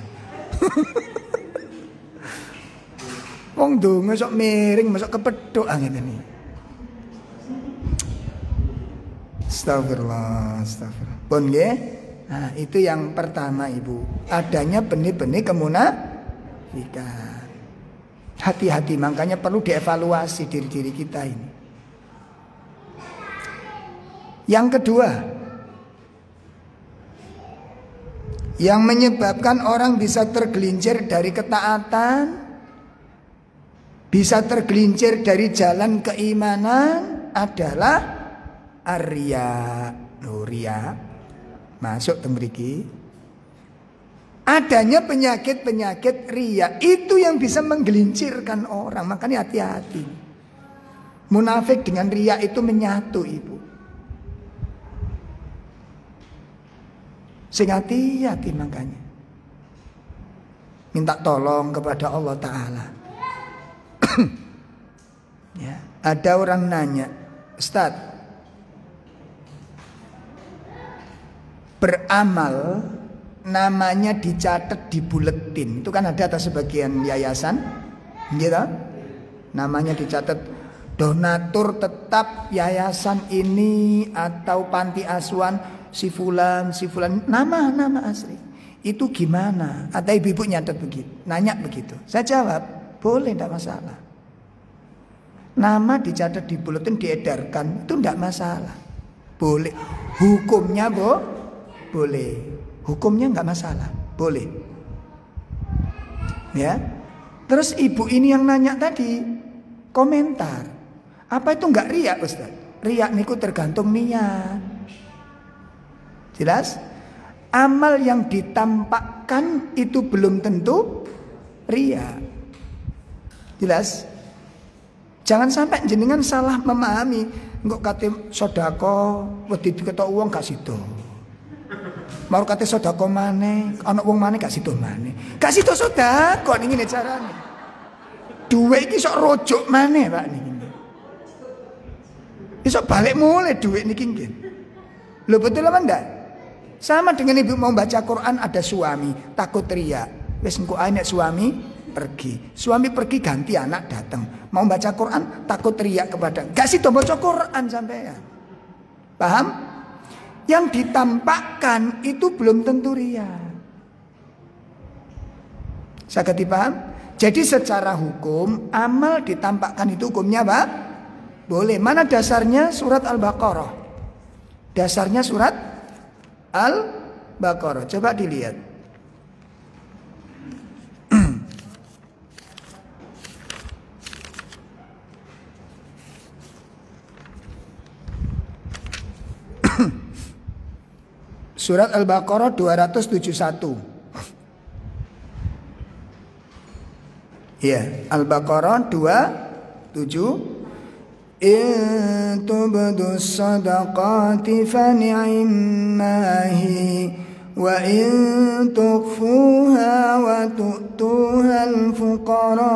Wong donga sok miring, masuk kepethuk ngene iki. Astagfirullah. Pun nggih. Nah, itu yang pertama Ibu. Adanya benih-benih kemunafikan. Hati-hati, makanya perlu dievaluasi diri-diri kita ini. Yang kedua, yang menyebabkan orang bisa tergelincir dari ketaatan, bisa tergelincir dari jalan keimanan adalah arya. Riya masuk teng mriki. Adanya penyakit-penyakit riya itu yang bisa menggelincirkan orang. Makanya hati-hati. Munafik dengan riya itu menyatu, Ibu. Sing hati-hati makanya. Minta tolong kepada Allah Ta'ala. Ya, ada orang nanya, Ustaz, beramal namanya dicatat di buletin. Itu kan ada atas sebagian yayasan, gitu. Namanya dicatat donatur tetap yayasan ini atau panti asuhan si fulan, nama asli. Itu gimana? Atau ibu-ibu nyatet begitu, nanya begitu. Saya jawab, boleh, tidak masalah. Nama dicatat di buletin, diedarkan, itu tidak masalah. Boleh. Hukumnya boleh. Hukumnya nggak masalah, boleh. Ya. Terus ibu ini yang nanya tadi komentar, apa itu nggak riak, Ustaz? Riak niku tergantung niat. Jelas? Amal yang ditampakkan itu belum tentu riak. Jelas? Jangan sampai jenengan salah memahami. Engkok kate sodako, wedi diketok uang gak sido. Mau kate sodako maneh, ana wong maneh gak sido maneh. Gak sido sodako ning ngene carane. Duit iki sok rojok maneh, Pak niki. Iso balik mulai duit niki nggih. Lho betul apa ndak? Sama dengan ibu mau baca Quran, ada suami takut riak. Wis engko ae nek suami pergi. Suami pergi ganti anak datang. Mau baca Quran takut riak kepada. Gak sih baca Quran sampean. Paham? Yang ditampakkan itu belum tentu riak. Saged dipaham? Jadi secara hukum amal ditampakkan itu hukumnya apa? Boleh. Mana dasarnya? Surat Al-Baqarah. Dasarnya surat Al-Baqarah. Coba dilihat. Surat Al-Baqarah 271. Ya, Al-Baqarah 27. In tubdu sadaqati fa ni'mahi wa in tukhfuha wa tu'tuha al-fuqara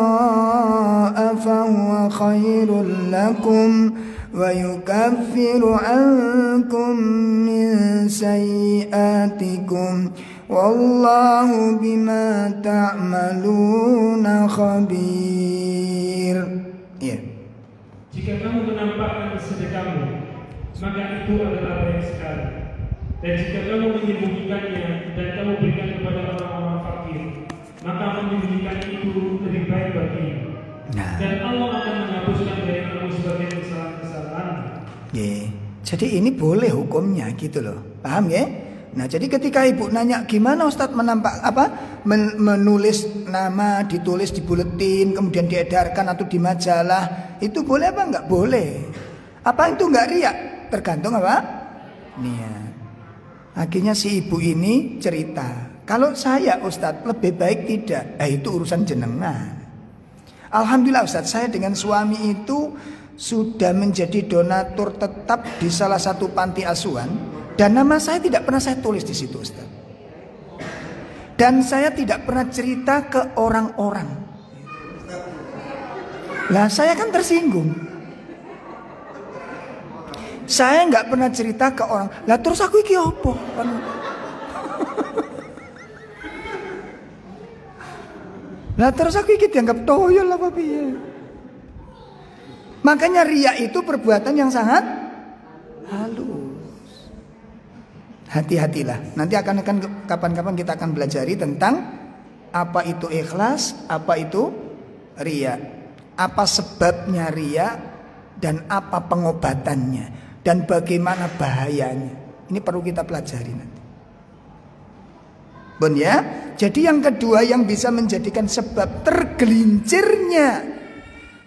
fa huwa khairul lakum wa yukaffiru ankum min sayyi'atikum wallahu bima ta'maluna khabir. Ya. Jika kamu menampakkan sedekahmu, maka itu adalah baik sekali. Dan jika kamu menyembunyikannya dan kamu berikan kepada orang-orang fakir, maka menyembunyikan itu lebih baik bagimu. Dan Allah akan menghapuskan dari kamu sebagian kesalahan-kesalahan. Jadi ini boleh hukumnya gitu loh. Paham ya? Nah, jadi ketika ibu nanya gimana Ustadz menulis nama, ditulis di buletin, kemudian diedarkan atau di majalah, itu boleh apa enggak? Boleh. Apa itu enggak riak? Tergantung apa? Niat. Akhirnya si ibu ini cerita, kalau saya Ustadz lebih baik tidak. Itu urusan jenengan. Alhamdulillah Ustadz, saya dengan suami itu sudah menjadi donatur tetap di salah satu panti asuhan. Dan nama saya tidak pernah saya tulis di situ, Ustaz. Dan saya tidak pernah cerita ke orang-orang. Lah saya kan tersinggung. Saya nggak pernah cerita ke orang. Lah terus aku iki opo? Lah terus aku iki dianggap toyol apa piye? Makanya riya itu perbuatan yang sangat halus. Hati-hatilah. Nanti akan kapan-kapan kita akan belajari tentang apa itu ikhlas, apa itu riya, apa sebabnya riya, dan apa pengobatannya, dan bagaimana bahayanya. Ini perlu kita pelajari nanti. Bon ya. Jadi yang kedua yang bisa menjadikan sebab tergelincirnya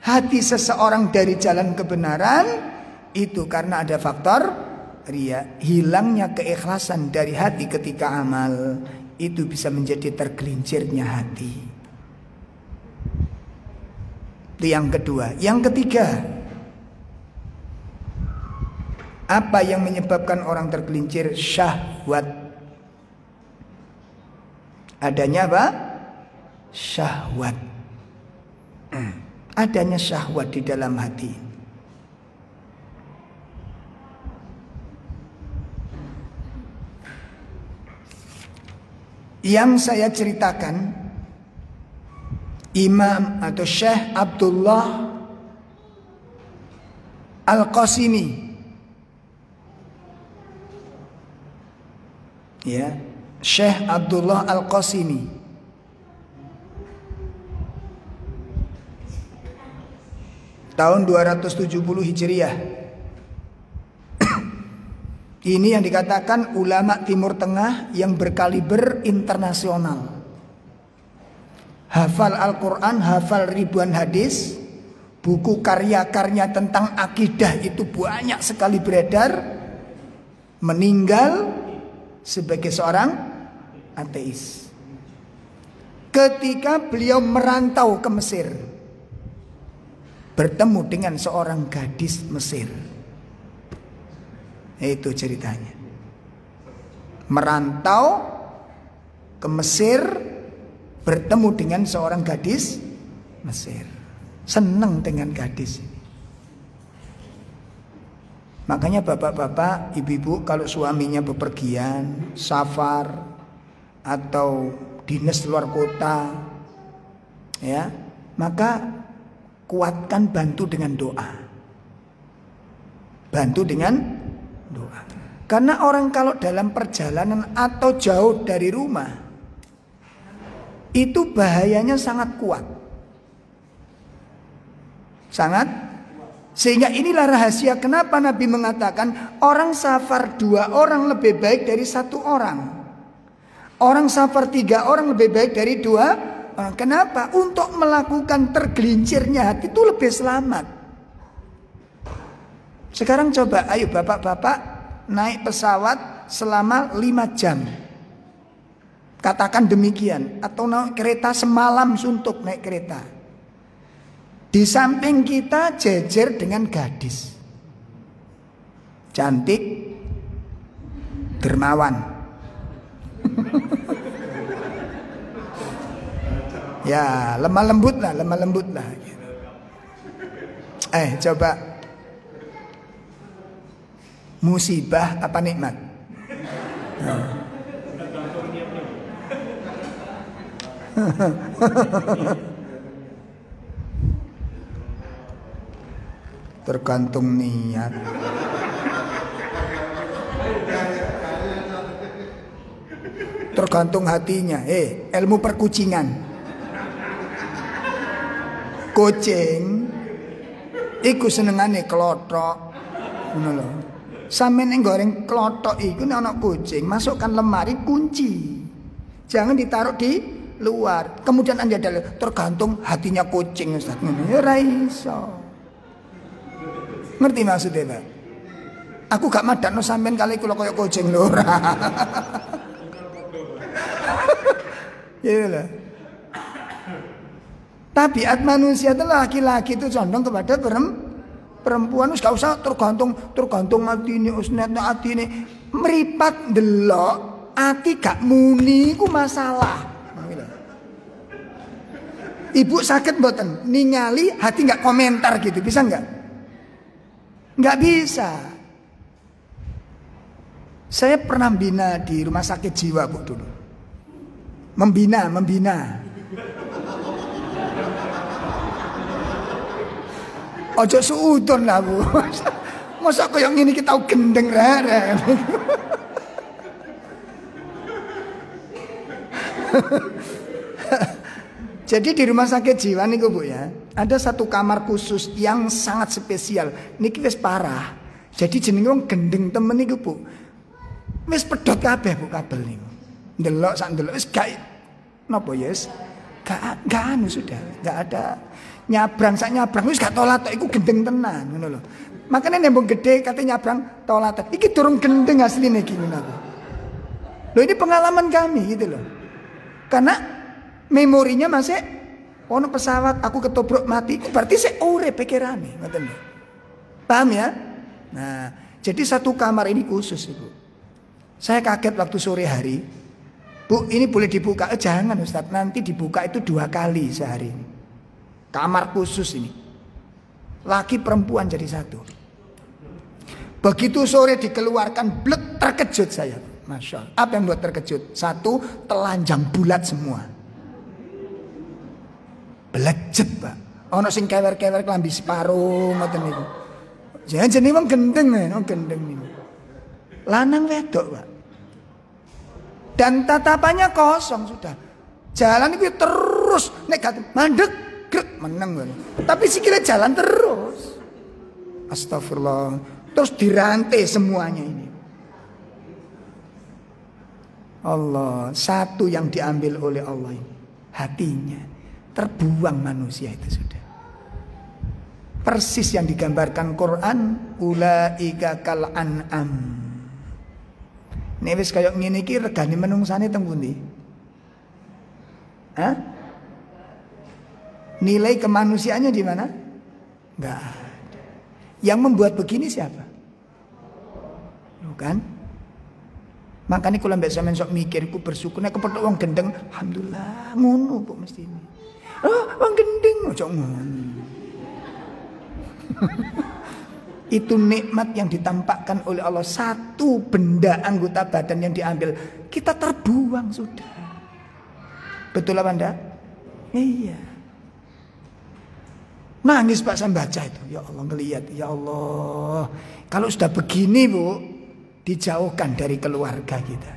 hati seseorang dari jalan kebenaran itu karena ada faktor riya, hilangnya keikhlasan dari hati ketika amal, itu bisa menjadi tergelincirnya hati. Itu yang kedua. Yang ketiga, apa yang menyebabkan orang tergelincir? Syahwat. Adanya apa? Syahwat. Adanya syahwat di dalam hati. Yang saya ceritakan Imam atau Syekh Abdullah Al-Qasimi, ya, Syekh Abdullah Al-Qasimi, tahun 270 Hijriah. Ini yang dikatakan ulama Timur Tengah yang berkaliber internasional. Hafal Al-Quran, hafal ribuan hadis, buku karya-karya tentang akidah itu banyak sekali beredar. Meninggal sebagai seorang ateis. Ketika beliau merantau ke Mesir, bertemu dengan seorang gadis Mesir. Itu ceritanya. Merantau ke Mesir, bertemu dengan seorang gadis Mesir. Senang dengan gadis ini. Makanya bapak-bapak, ibu-ibu kalau suaminya bepergian, safar atau dinas luar kota, ya, maka kuatkan, bantu dengan doa. Bantu dengan doa. Karena orang kalau dalam perjalanan atau jauh dari rumah, itu bahayanya sangat kuat. Sangat. Sehingga inilah rahasia kenapa Nabi mengatakan orang safar 2 orang lebih baik dari 1 orang. Orang safar 3 orang lebih baik dari 2 orang. Kenapa? Untuk melakukan tergelincirnya hati itu lebih selamat. Sekarang coba, ayo bapak-bapak naik pesawat selama 5 jam. Katakan demikian. Atau naik kereta semalam suntuk naik kereta. Di samping kita jejer dengan gadis. Cantik, dermawan. Ya, lemah lembut lah. Coba. Musibah apa nikmat? Tergantung niat. Tergantung hatinya. Ilmu perkucingan. Kucing iku senengane klothok. Ngono lho. Sampeyan goreng klothok iku nek ana kucing, masukkan lemari, kunci. Jangan ditaruh di luar. Kemudian Anda tergantung hatinya kucing, Ustaz. Ya ora iso. Ngerti maksudnya, Pak? Aku gak madakno sampean kali kula koyo kucing lho ora. Ya lah. Tabiat manusia itu laki-laki itu condong kepada perempuan. Wis gak usah tergantung atine, usnetne atine. Mripat ndelok ati gak muni iku masalah. Ibu sakit mboten ningali hati gak komentar gitu, bisa enggak? Enggak bisa. Saya pernah bina di rumah sakit jiwa, Bu, dulu. Membina. Ojo suudon lah, Bu. Masa kok yang ini kita gendeng rare. Jadi di rumah sakit jiwa nih, Bu, ya, ada satu kamar khusus yang sangat spesial. Niki wis parah. Jadi jenenge wong gendeng temen niku, Bu. Wis pedhot kabeh, Bu, kabel niku. Ndelok sak ndelok wis gak napa ya wis gak anu sudah, gak ada nyabrang sak nyabrang wis gak tolat iku gendeng tenan ngono lho. Makane nembung gede kate nyabrang tolat. Iki durung gendeng asline iki ngono. Lho ini pengalaman kami gitu loh. Karena memorinya masih ono pesawat aku ketobrak mati, berarti saya urip pikirane, ngoten lho. Paham ya? Nah, jadi satu kamar ini khusus, Ibu. Saya kaget waktu sore hari. Bu, ini boleh dibuka? Jangan, Ustaz, nanti dibuka itu 2 kali sehari. Kamar khusus ini. Laki perempuan jadi satu. Begitu sore dikeluarkan, blek, terkejut saya. Masya Allah. Apa yang buat terkejut? Satu, telanjang bulat semua. Belejet, Pak. Ono sing kewer-kewer klambi separuh ngoten niku. Jenenge wong gendeng wong gendeng niku. Lanang wedok, Pak. Dan tatapannya kosong sudah. Jalan itu terus nek mandek grek meneng wae. Tapi sikile jalan terus. Astagfirullah. Terus dirantai semuanya ini. Allah, satu yang diambil oleh Allah ini, hatinya. Terbuang manusia itu sudah. Persis yang digambarkan Quran, ulaika kal an'am. Nek wis kaya ngene iki regane menungsane teng pundi? Hah? Nilai kemanusiaannya di mana? Enggak ada. Yang membuat begini siapa? Bukan? Makanya kalau mbak sampean sok mikir, ku bersyukur nek kepethuk wong gendeng, alhamdulillah ngono kok mesti ini. Oh, wong gendeng ojo ngono. Itu nikmat yang ditampakkan oleh Allah. Satu benda anggota badan yang diambil, kita terbuang sudah. Betul apa enggak? Iya. Nangis Pak saya baca itu. Ya Allah ngelihat, ya Allah. Kalau sudah begini Bu, dijauhkan dari keluarga kita.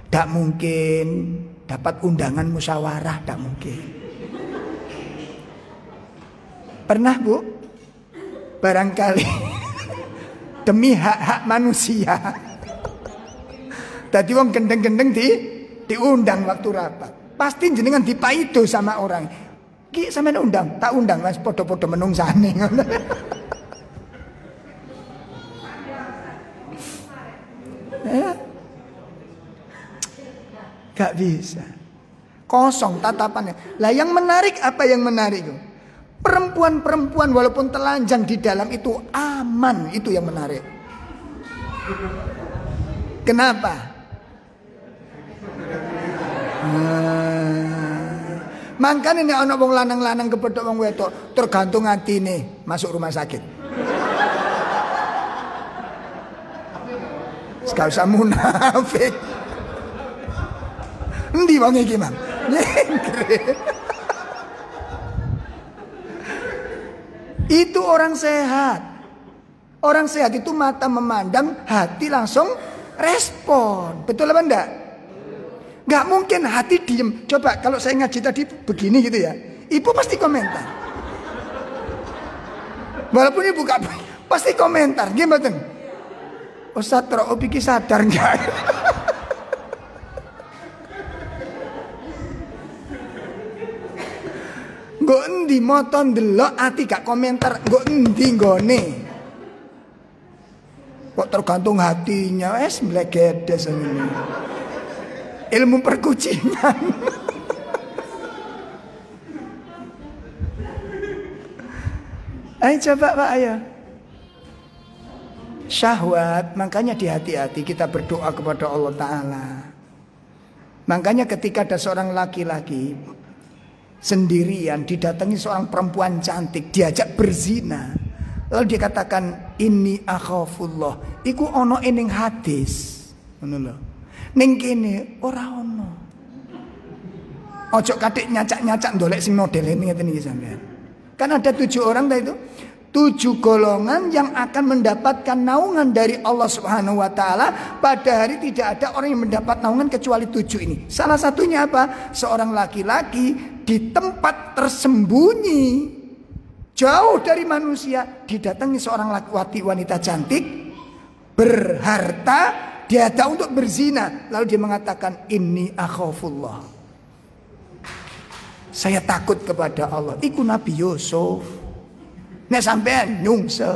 Tidak mungkin dapat undangan musyawarah, tidak mungkin. Pernah Bu? Barangkali demi hak-hak manusia. Tadi wong gendeng-gendeng diundang waktu rapat. Pasti jenengan dipaido sama orang. Ki sampeyan undang, tak undang Mas podo-podo menungsane ngono. Gak bisa. Kosong tatapannya. Lah yang menarik apa yang menarik? Perempuan-perempuan walaupun telanjang di dalam itu aman, itu yang menarik. Kenapa? Makanya nek ana wong lanang-lanang kepethuk wong wedok tergantung atine masuk rumah sakit. Gak usah munafik. Endi wong iki, Mang? Itu orang sehat. Orang sehat itu mata memandang, hati langsung respon. Betul apa enggak? Gak mungkin hati diem. Coba kalau saya ngaji tadi begini gitu ya, ibu pasti komentar. Walaupun ibu gak pasti komentar. Gimana? Ustaz Ro'ub iki sadar enggak? Nggo endi moto ndelok ati gak komentar, nggo endi nggone. Kok tergantung hatinya, wes mlegedes ngene. Ilmu perkucingan. Ayo coba Pak, ayo. Syahwat, makanya dihati-hati kita berdoa kepada Allah Ta'ala. Makanya ketika ada seorang laki-laki sendirian didatangi seorang perempuan cantik, diajak berzina, lalu dia katakan inni akhafullah, iku ono ning hadis ngono lho, ning kene ora ono. Ojo katik nyacak-nyacak ndolek sing modele ngeten iki sampean. Kan ada 7 orang tadi itu, 7 golongan yang akan mendapatkan naungan dari Allah Subhanahu wa taala. Pada hari tidak ada orang yang mendapat naungan kecuali 7 ini. Salah satunya apa? Seorang laki-laki di tempat tersembunyi, jauh dari manusia, didatangi seorang laki wanita cantik, berharta, diajak untuk berzina. Lalu dia mengatakan inni akhafullah, saya takut kepada Allah. Iku Nabi Yusuf. Nek sampean nyungse.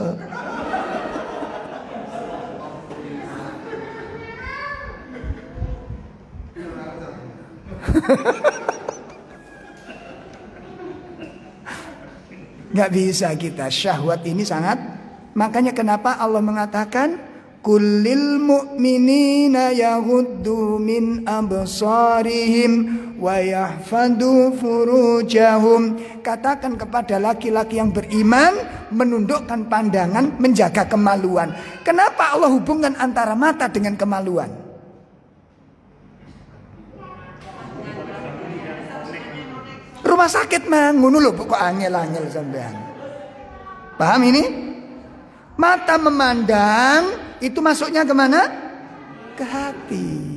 Gak bisa kita. Syahwat ini sangat. Makanya kenapa Allah mengatakan kullil mu'minina yaghuddu min absarihim wa yahfadu furujahum. Katakan kepada laki-laki yang beriman menundukkan pandangan, menjaga kemaluan. Kenapa Allah hubungkan antara mata dengan kemaluan? Rumah sakit mang ngono lho kok angel-angel sampean. Paham ini? Mata memandang itu masuknya kemana? Ke hati.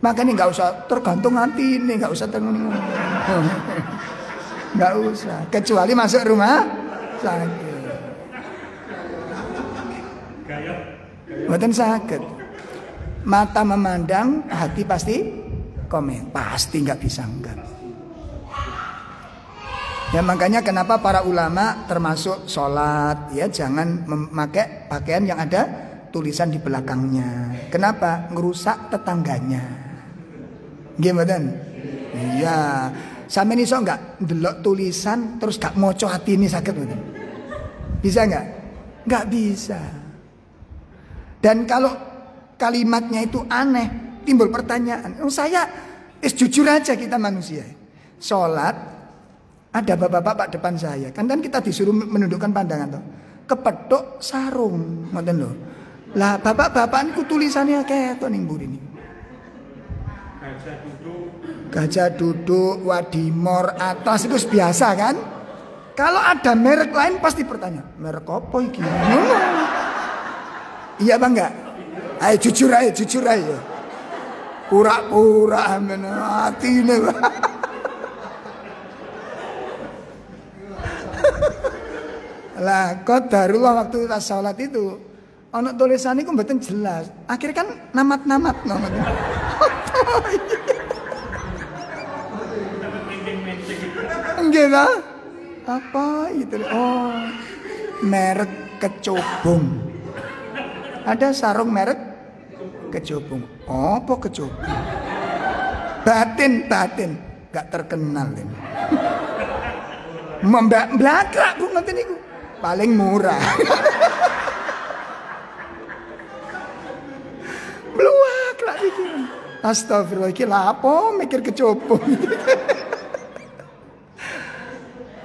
Makanya nggak usah tergantung hati ini, nggak usah nggak usah. Kecuali masuk rumah sakit. Mboten sakit. Mata memandang, hati pasti komen. Pasti nggak bisa enggak. Ya makanya kenapa para ulama termasuk sholat ya jangan memakai pakaian yang ada tulisan di belakangnya. Kenapa? Ngerusak tetangganya. Gimana? Iya. Sampe iso enggak ndelok tulisan terus gak moco hati ini sakit betul. Bisa enggak? Enggak bisa. Dan kalau kalimatnya itu aneh, timbul pertanyaan. Saya jujur aja kita manusia. Sholat ada bapak-bapak depan saya. Kan kita disuruh menundukkan pandangan toh. Kepethuk sarung, ngoten lho. Lah bapak-bapak niku tulisannya kayak to ning mburi ini. Gajah duduk, wadimor atas itu biasa kan? Kalau ada merek lain pasti bertanya, merek apa iki? Iya bang enggak? Ayo jujur aja. Pura-pura amen atine. Lah qadarullah waktu tas salat itu ana tulisan iku mboten jelas. Akhirnya kan namat-namat namanya. Enggak lah. Apa itu? Oh, merek kecubung. Ada sarung merek kecubung. Oh, apa kecubung? Batin, gak terkenal ini. Blakrak bu nanti niku. Paling murah. Blakrak iki. Astagfirullah iki lha apa mikir kecubung.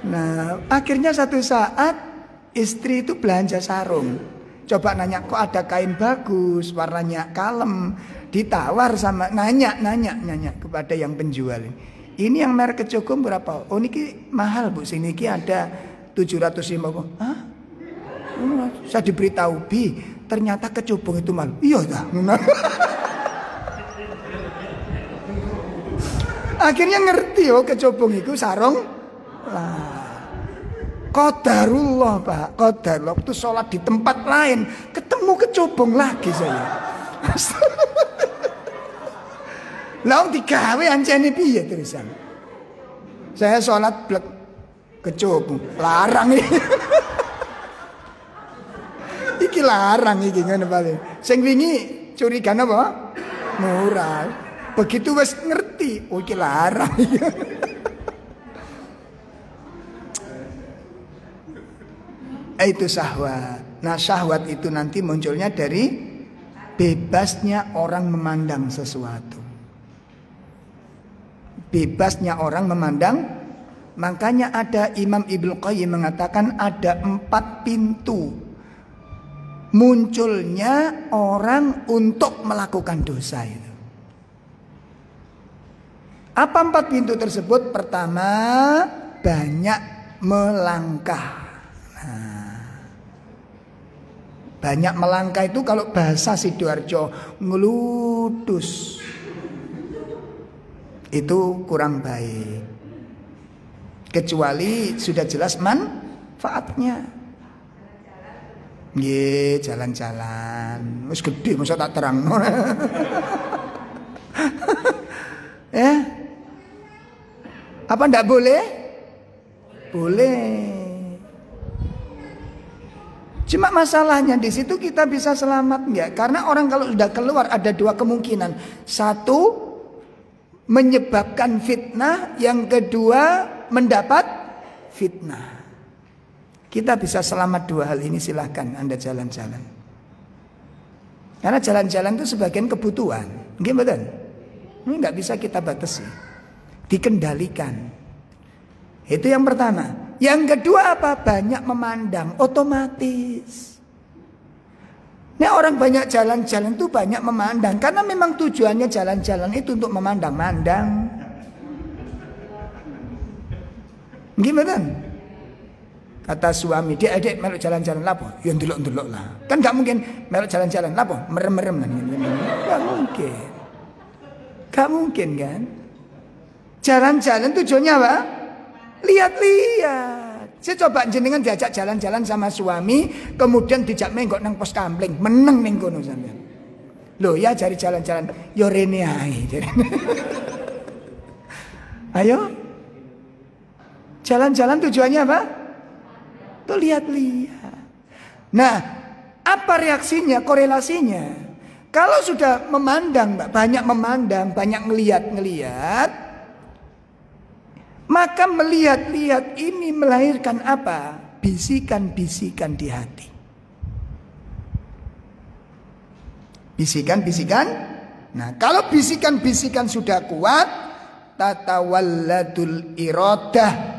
Nah, akhirnya satu saat istri itu belanja sarung. Coba nanya, kok ada kain bagus, warnanya kalem. Ditawar sama nanya kepada yang penjual. Ini yang merek kecubung berapa? Oh, niki mahal Bu, sini niki ada 750. Hah? Saya diberitahu, Bi, ternyata kecubung itu mahal. Iya dah. Akhirnya ngerti oh kecubung itu sarung. Lah. Qadarullah Pak, qadarullah waktu sholat di tempat lain ketemu kecubung lagi saya. Lah digawe ancene piye tulisan. Saya sholat blek kecubung, larang iki. Iki larang iki ngene paling. Sing wingi curigan apa? Murah. Begitu wis ngerti, oh iki larang. Itu syahwat. Nah syahwat itu nanti munculnya dari bebasnya orang memandang sesuatu. Bebasnya orang memandang. Makanya ada Imam Ibnu Qayyim mengatakan ada 4 pintu munculnya orang untuk melakukan dosa itu. Apa 4 pintu tersebut? Pertama, banyak melangkah. Banyak melangkah itu kalau bahasa Sidoarjo ngeludus. Itu kurang baik. Kecuali sudah jelas manfaatnya. Nggih, jalan-jalan. Wis gede masa tak terangno. Apa ndak boleh? Boleh. Cuma masalahnya di situ kita bisa selamat enggak? Karena orang kalau sudah keluar ada 2 kemungkinan. Satu, menyebabkan fitnah. Yang kedua, mendapat fitnah. Kita bisa selamat 2 hal ini, silahkan Anda jalan-jalan. Karena jalan-jalan itu sebagian kebutuhan. Gimana? Ini enggak bisa kita batasi. Dikendalikan. Itu yang pertama. Yang kedua apa? Banyak memandang, otomatis. Nah orang banyak jalan-jalan itu banyak memandang. Karena memang tujuannya jalan-jalan itu untuk memandang-mandang. Gimana? Kata suami, dia adik melok jalan-jalan lapo, ya ndelok-ndelok lah. Kan gak mungkin melok jalan-jalan lapo, merem-merem lah. Gak mungkin. Gak mungkin kan? Jalan-jalan tujuannya apa? Lihat-lihat. Saya coba jenengan diajak jalan-jalan sama suami, kemudian dijak menggok nang pos kampling, meneng ning kono sampean. Loh ya cari jalan-jalan, yo rene ae. Ayo. Jalan-jalan tujuannya apa? Tuh lihat-lihat. Nah, apa reaksinya, korelasinya? Kalau sudah memandang, banyak memandang, banyak ngelihat, maka melihat-lihat ini melahirkan apa? Bisikan-bisikan di hati. Bisikan-bisikan. Nah, kalau bisikan-bisikan sudah kuat, tatawalladul iradah,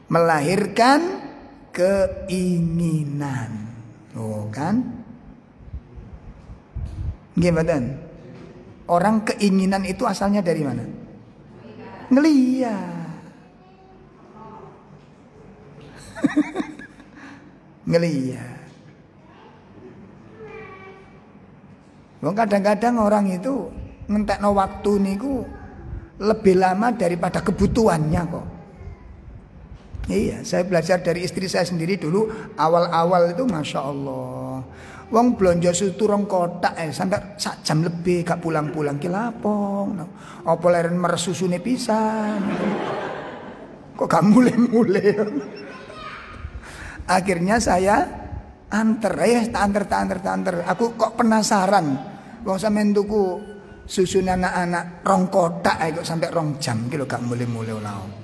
melahirkan keinginan. Oh kan? Gimana? Orang keinginan itu asalnya dari mana? Ngeliat. Ngeliat. Kadang-kadang orang itu ngentekno waktu niku lebih lama daripada kebutuhannya kok. Iya, saya belajar dari istri saya sendiri dulu. Awal-awal itu Masya Allah, wong belanja sutu rong kotak sampai sak jam lebih gak pulang-pulang. Kilapong apa leren meresusune pisan. Kok gak mulai-mulai. Akhirnya saya anter. Aku kok penasaran, wong sampean tuku susun anak-anak rong kotak kok sampai rong jam kilo gak mulai-mulai lawan.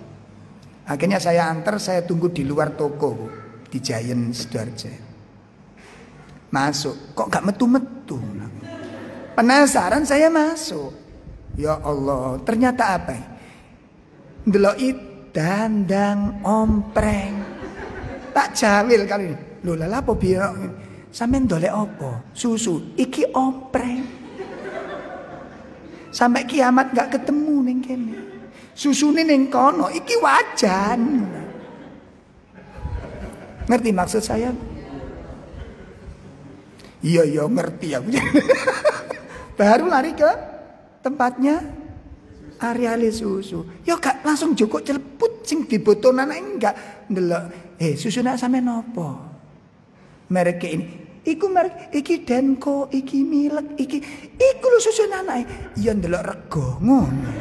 Akhirnya saya antar, saya tunggu di luar toko di Giant Sidoarjo. Masuk, kok gak metu-metu. Penasaran saya masuk. Ya Allah, ternyata apa? Ndeloki dandang ompreng. Tak jawil kali ini. Lho lha apa biar sampean ndolek apa? Susu, iki ompreng. Sampai kiamat gak ketemu ning kene. Susune ning kono, iki wajan. Ngerti maksud saya? Iya ngerti aku. Baru lari ke tempatnya areale susu. Ya gak langsung joko celeput sing dibotonan enggak. Ndelok, susu nak sampean napa? Merek ini. Iku merek iki Denko, iki Milk, iku lho susu anake. Ya ndelok rego ngono.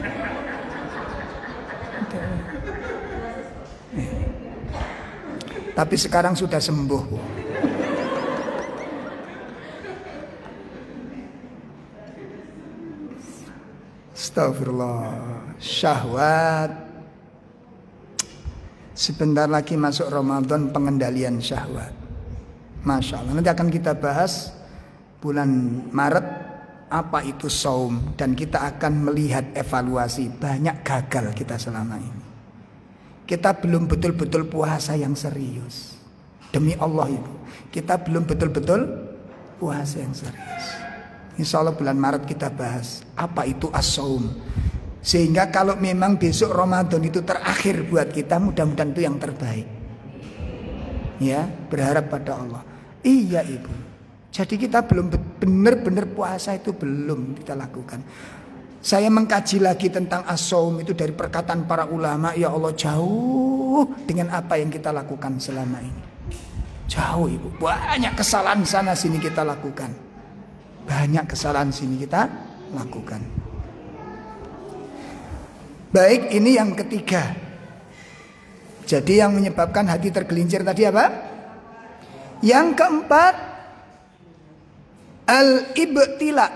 Tapi sekarang sudah sembuh. Astagfirullah. Syahwat. Sebentar lagi masuk Ramadan, pengendalian syahwat. Masya Allah. Nanti akan kita bahas bulan Maret apa itu saum, dan kita akan melihat evaluasi. Banyak gagal kita selama ini. Kita belum betul-betul puasa yang serius. Demi Allah itu, kita belum betul-betul puasa yang serius. Insya Allah bulan Maret kita bahas apa itu as-saum. Sehingga kalau memang besok Ramadan itu terakhir buat kita, mudah-mudahan itu yang terbaik. Ya, berharap pada Allah. Iya Ibu. Jadi kita belum benar-benar puasa itu belum kita lakukan. Saya mengkaji lagi tentang as-saum itu dari perkataan para ulama. Ya Allah, jauh dengan apa yang kita lakukan selama ini. Jauh Ibu. Banyak kesalahan sana sini kita lakukan. Banyak kesalahan sini kita lakukan. Baik, ini yang ketiga. Jadi yang menyebabkan hati tergelincir tadi apa? Yang keempat, al-ibtila.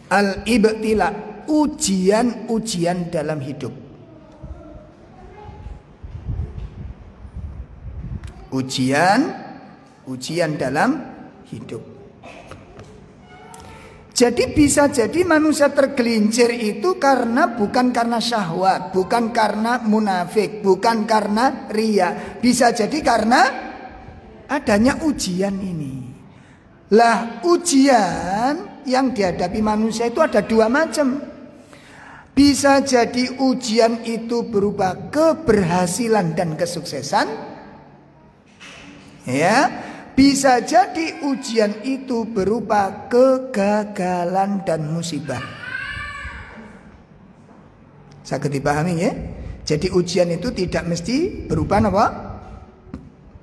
Al-ibtila, ujian-ujian dalam hidup. Ujian dalam hidup. Jadi bisa jadi manusia tergelincir itu bukan karena syahwat, bukan karena munafik, bukan karena riya. Bisa jadi karena adanya ujian ini. Lah, ujian yang dihadapi manusia itu ada dua macam. Bisa jadi ujian itu berupa keberhasilan dan kesuksesan. Ya, bisa jadi ujian itu berupa kegagalan dan musibah. Saged dipahami ya? Jadi ujian itu tidak mesti berupa apa?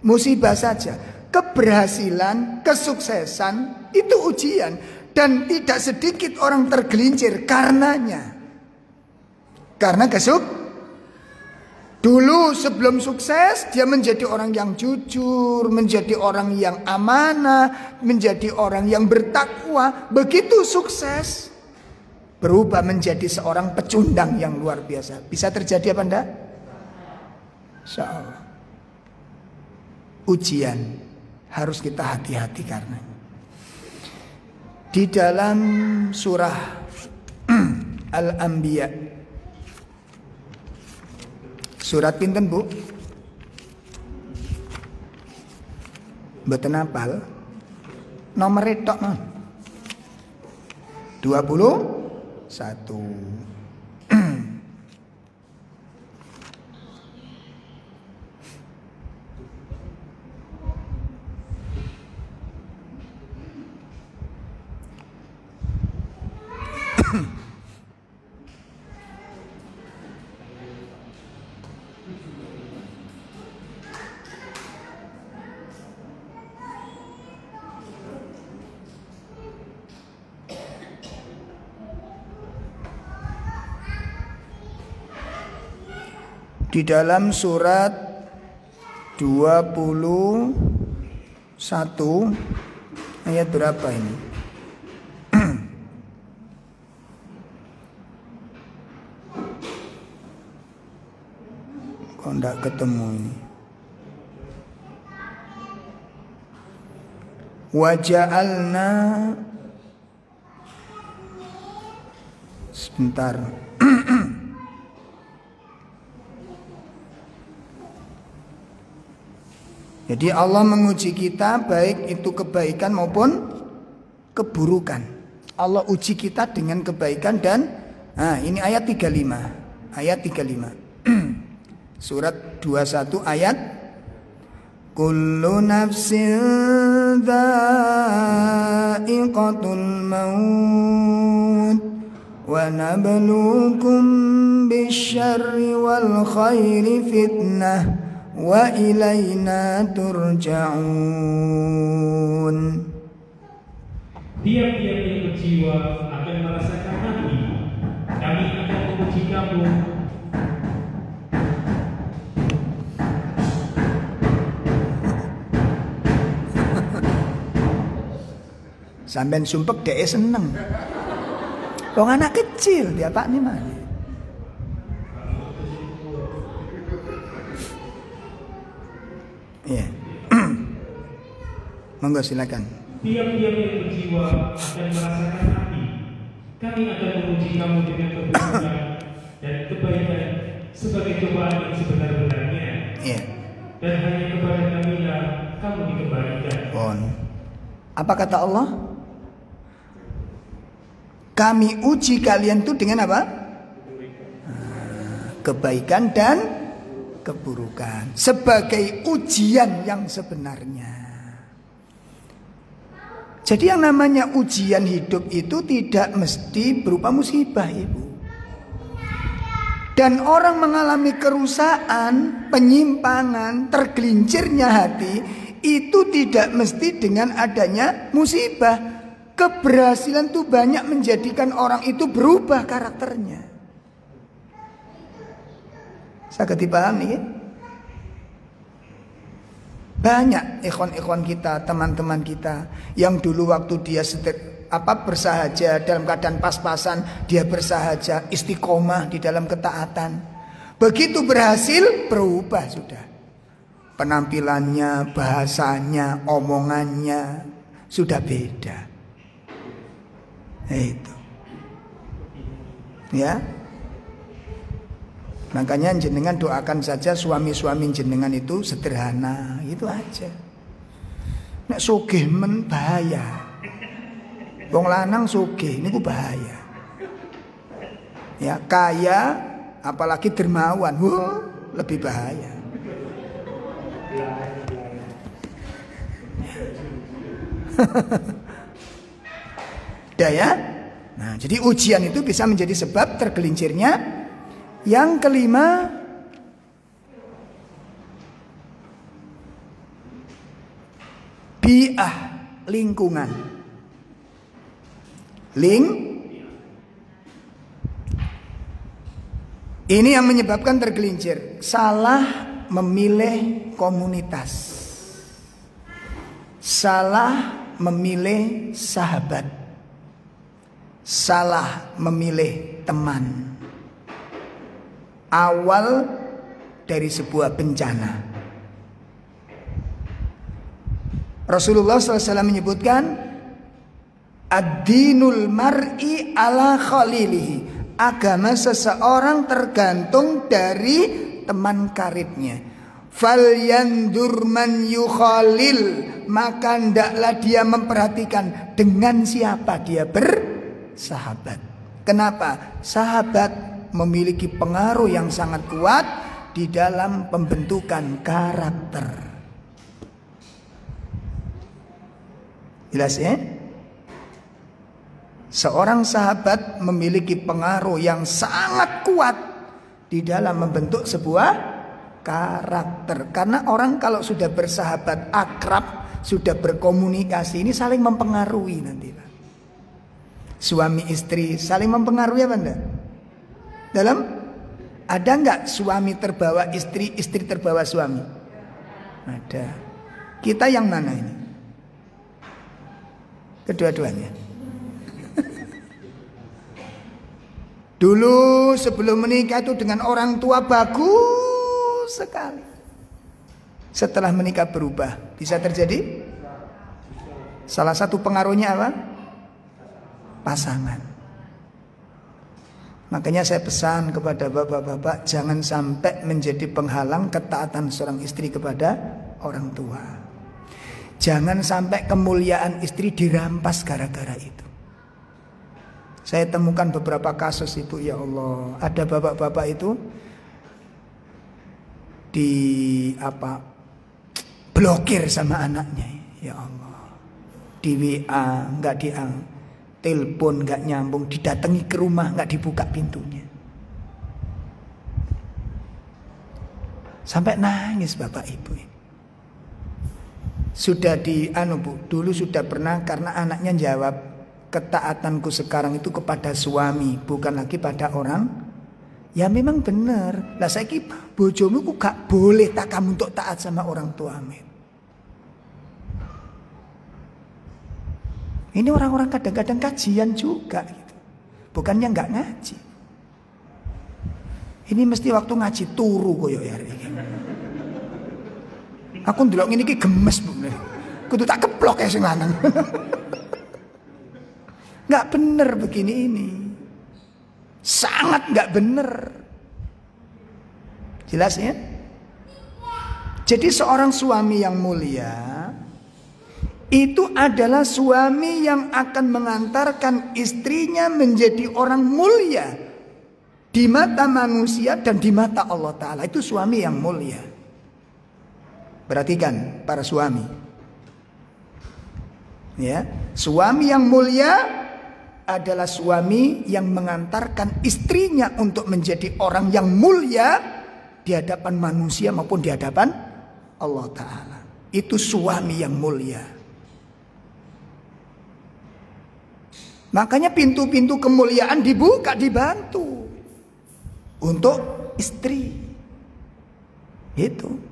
Musibah saja. Keberhasilan, kesuksesan itu ujian. Dan tidak sedikit orang tergelincir karenanya. Karena dulu sebelum sukses dia menjadi orang yang jujur, menjadi orang yang amanah, menjadi orang yang bertakwa. Begitu sukses berubah menjadi seorang pecundang yang luar biasa. Bisa terjadi apa enggak? Insyaallah. Ujian harus kita hati-hati karena di dalam surah Al-Anbiya, surat pinten Bu? Mboten hafal. Nomor tok 21. Di dalam surat 21 ayat berapa ini? Kok enggak ketemu ini? Wa ja'alna, sebentar. Jadi Allah menguji kita baik itu kebaikan maupun keburukan. Allah uji kita dengan kebaikan dan ini ayat 35. Ayat 35. Surat 21 ayat Kullu nafsin dha'iqatul maut wa nabluukum bisyarri wal khairi fitnah wa ilaina turja'un. Tiap-tiap yang berjiwa akan merasakan mati. Kami akan menguji kamu. Sampean sumpek dhek seneng. Wong anak kecil dia Pak nih mana? Iya. Monggo silakan. Tiap-tiap yang berjiwa akan merasakan mati. Kami akan menguji kamu dengan kebenaran dan kebaikan sebagai cobaan yang sebenar-benarnya. Iya. Dan hanya kepada Kamilah kamu dikembalikan. Bon. Apa kata Allah? Kami uji kalian tuh dengan apa? Kebaikan dan keburukan sebagai ujian yang sebenarnya. Jadi yang namanya ujian hidup itu tidak mesti berupa musibah, Ibu. Dan orang mengalami kerusakan, penyimpangan, tergelincirnya hati itu tidak mesti dengan adanya musibah. Keberhasilan itu banyak menjadikan orang itu berubah karakternya. Saged dipahami ya? Banyak ikhwan-ikhwan kita, teman-teman kita yang dulu waktu dia bersahaja dalam keadaan pas-pasan, dia bersahaja istiqomah di dalam ketaatan. Begitu berhasil berubah sudah. Penampilannya, bahasanya, omongannya sudah beda. Itu. Ya. Makanya jenengan doakan saja suami-suami jenengan itu sederhana, itu aja. Nek sugih men bahaya. Wong lanang sugih niku bahaya. Ya, kaya apalagi dermawan, lebih bahaya. Udah ya. Nah, jadi ujian itu bisa menjadi sebab tergelincirnya. Yang kelima, bi'ah, lingkungan. Ini yang menyebabkan tergelincir. Salah memilih komunitas, salah memilih sahabat, salah memilih teman. Awal dari sebuah bencana. Rasulullah SAW menyebutkan, ad-dinul mar'i ala khalilihi. Agama seseorang tergantung dari teman karibnya. Falyandur man yukhalil. Maka hendaklah dia memperhatikan dengan siapa dia bersahabat. Kenapa? Sahabat memiliki pengaruh yang sangat kuat di dalam pembentukan karakter. Jelas ya? Seorang sahabat memiliki pengaruh yang sangat kuat di dalam membentuk sebuah karakter. Karena orang kalau sudah bersahabat, akrab, sudah berkomunikasi, ini saling mempengaruhi nanti, Pak. Suami istri saling mempengaruhi apa enggak? Ada enggak suami terbawa istri, istri terbawa suami? Ada. Kita yang mana ini? Kedua-duanya. Dulu sebelum menikah itu dengan orang tua bagus sekali. Setelah menikah berubah. Bisa terjadi? Salah satu pengaruhnya apa? Pasangan. Makanya saya pesan kepada bapak-bapak, jangan sampai menjadi penghalang ketaatan seorang istri kepada orang tua. Jangan sampai kemuliaan istri dirampas gara-gara itu. Saya temukan beberapa kasus, Ibu, ya Allah. Ada bapak-bapak itu blokir sama anaknya, ya Allah. Di WA nggak diangkat, telepon nggak nyambung, didatangi ke rumah nggak dibuka pintunya. Sampai nangis bapak ibu. Sudah Bu, dulu sudah pernah, karena anaknya jawab, ketaatanku sekarang itu kepada suami, bukan lagi pada orang. Ya memang benar. Lah saya kira bojomu ku gak boleh tak kamu untuk taat sama orang tua. Ini orang-orang kadang-kadang kajian juga gitu. Bukannya nggak ngaji. Ini mesti waktu ngaji turu koyo ya. Aku ndelok ngene iki gemes, Bu. Kudu tak keplok ya sing lanang. Nggak bener begini ini. Sangat nggak bener. Jelas ya? Jadi seorang suami yang mulia itu adalah suami yang akan mengantarkan istrinya menjadi orang mulia di mata manusia dan di mata Allah Ta'ala. Itu suami yang mulia. Perhatikan para suami. Ya, suami yang mulia adalah suami yang mengantarkan istrinya untuk menjadi orang yang mulia di hadapan manusia maupun di hadapan Allah Ta'ala. Itu suami yang mulia. Makanya pintu-pintu kemuliaan dibuka, dibantu untuk istri. Itu.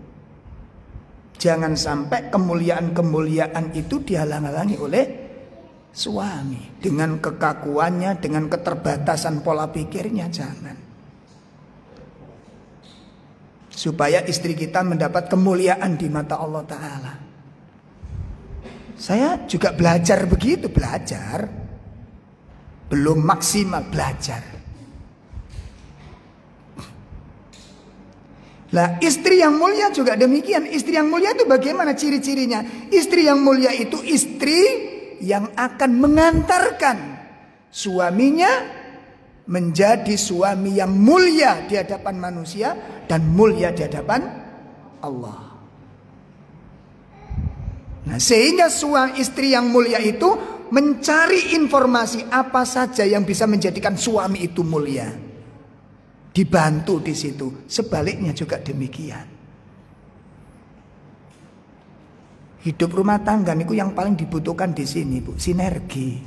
Jangan sampai kemuliaan-kemuliaan itu dihalang-halangi oleh suami. Dengan kekakuannya, dengan keterbatasan pola pikirnya, jangan. Supaya istri kita mendapat kemuliaan di mata Allah Ta'ala. Saya juga belajar begitu, belajar. Belum maksimal, belajar. Lah istri yang mulia juga demikian. Istri yang mulia itu bagaimana ciri-cirinya? Istri yang mulia itu istri yang akan mengantarkan suaminya menjadi suami yang mulia di hadapan manusia dan mulia di hadapan Allah. Nah, sehingga suami istri yang mulia itu mencari informasi apa saja yang bisa menjadikan suami itu mulia. Dibantu di situ. Sebaliknya juga demikian. Hidup rumah tangga niku yang paling dibutuhkan di sini, Bu, sinergi.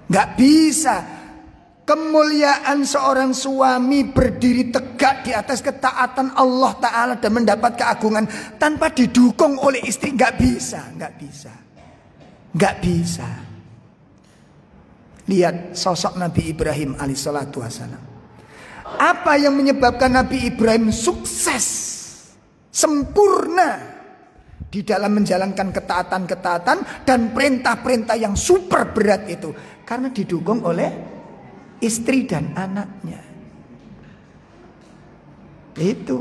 Nggak bisa kemuliaan seorang suami berdiri tegak di atas ketaatan Allah Ta'ala dan mendapat keagungan tanpa didukung oleh istri. Nggak bisa. Nggak bisa. Lihat sosok Nabi Ibrahim alaihissalatu wassalam. Apa yang menyebabkan Nabi Ibrahim sukses, sempurna di dalam menjalankan ketaatan-ketaatan dan perintah-perintah yang super berat itu? Karena didukung oleh istri dan anaknya. Itu.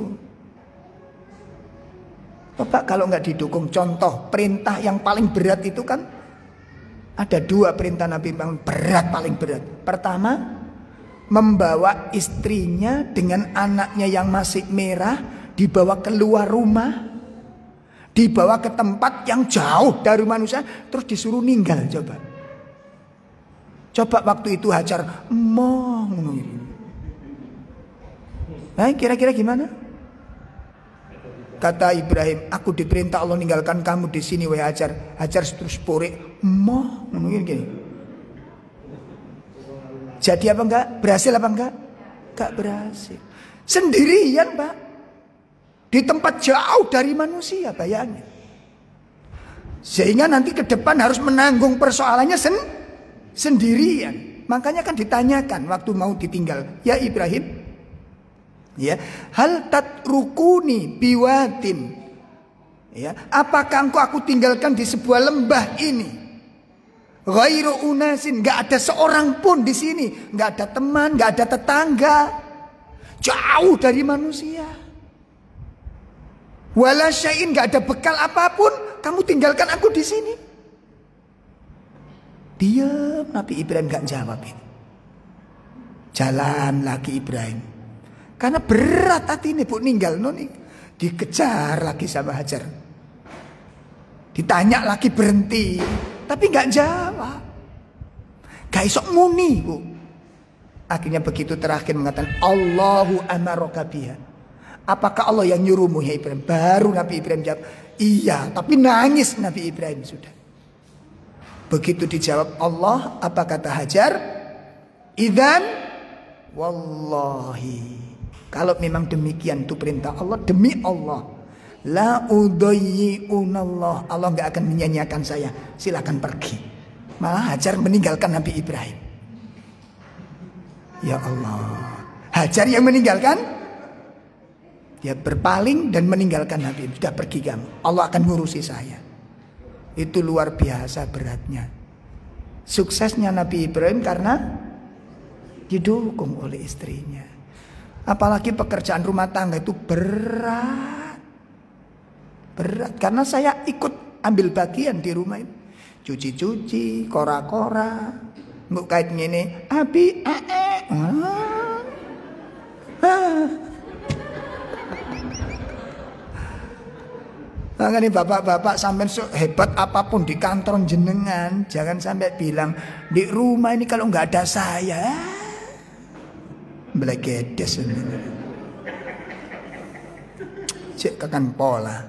Bapak kalau nggak didukung, contoh perintah yang paling berat itu kan ada 2 perintah Nabi yang berat, paling berat. Pertama, membawa istrinya dengan anaknya yang masih merah dibawa keluar rumah, dibawa ke tempat yang jauh dari manusia, terus disuruh ninggal. Coba waktu itu Hajar emoh. Nah, kira-kira gimana? Kata Ibrahim, aku diperintah Allah ninggalkan kamu di sini wahai Hajar. Hajar terus porik, emoh gini. Jadi apa enggak? Berhasil apa enggak? Enggak berhasil. Sendirian, Pak. Di tempat jauh dari manusia, bayangin. Sehingga nanti ke depan harus menanggung persoalannya sendirian. Makanya kan ditanyakan waktu mau ditinggal, ya Ibrahim, ya, hal tatrukuni biwatin, ya, apakah engkau aku tinggalkan di sebuah lembah ini? Ghairu unasin, nggak ada seorang pun di sini, nggak ada teman, nggak ada tetangga, jauh dari manusia. Wala syai'in, nggak ada bekal apapun, kamu tinggalkan aku di sini. Diam, Nabi Ibrahim nggak jawab ini. Jalan lagi Ibrahim, karena berat hati ini, Bu, ninggal noni. Dikejar lagi sama Hajar. Ditanya lagi, berhenti. Tapi nggak jawab. Gak isok muni, Bu. Akhirnya begitu terakhir mengatakan, Allahu amaraka biha. Apakah Allah yang nyuruhmu ya Ibrahim? Baru Nabi Ibrahim jawab, iya. Tapi nangis Nabi Ibrahim sudah. Begitu dijawab Allah, apa kata Hajar? Idzan wallahi, kalau memang demikian itu perintah Allah, demi Allah, la udayyi'unallah, Allah nggak akan menyanyiakan saya, silakan pergi. Malah Hajar meninggalkan Nabi Ibrahim. Ya Allah, Hajar yang meninggalkan, dia berpaling dan meninggalkan Nabi. Sudah pergi kamu, Allah akan ngurusi saya. Itu luar biasa beratnya. Suksesnya Nabi Ibrahim karena didukung oleh istrinya. Apalagi pekerjaan rumah tangga itu berat. Berat, karena saya ikut ambil bagian di rumah ini. Cuci-cuci, kora-kora, mbok kait ngene, abi Makanya bapak-bapak sampai hebat apapun di kantor jenengan, jangan sampai bilang di rumah ini kalau nggak ada saya, belegedes sebenarnya. Cek kakan pola.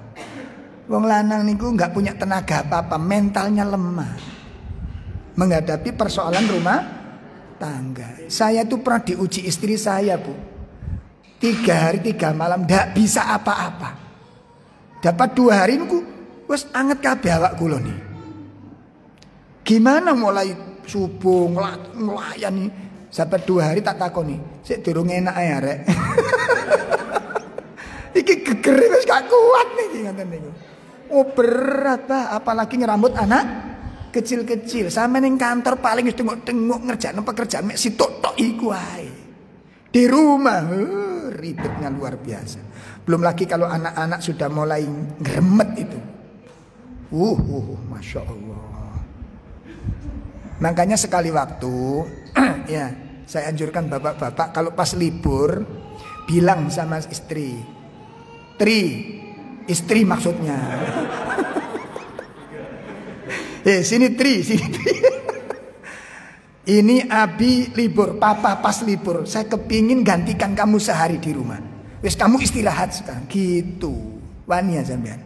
Wong lanang niku nggak punya tenaga apa-apa, mentalnya lemah menghadapi persoalan rumah tangga. Saya tuh pernah diuji istri saya, Bu. 3 hari 3 malam ndak bisa apa-apa. Dapat 2 hari niku wis anget kabeh awak kula nih. Gimana mulai subuh nglayani sampai 2 hari tak takoni, sik durung enak ya rek. Iki gegere wis gak kuat niki ngoten niku. Oh berat, Pak, apalagi ngerambut anak kecil-kecil. Sampe ning kantor paling wis tengok-tengok ngerjakno pekerjaan mek sitok tok iku ae. Di rumah ribetnya luar biasa. Belum lagi kalau anak-anak sudah mulai gremet itu. Masya Allah. Makanya sekali waktu ya, Saya anjurkan bapak-bapak kalau pas libur bilang sama istri, istri maksudnya. Sini Tri. Ini Abi libur, papa pas libur. Saya kepingin gantikan kamu sehari di rumah. Wes kamu istirahat sekarang. Gitu. Wani ya sampean.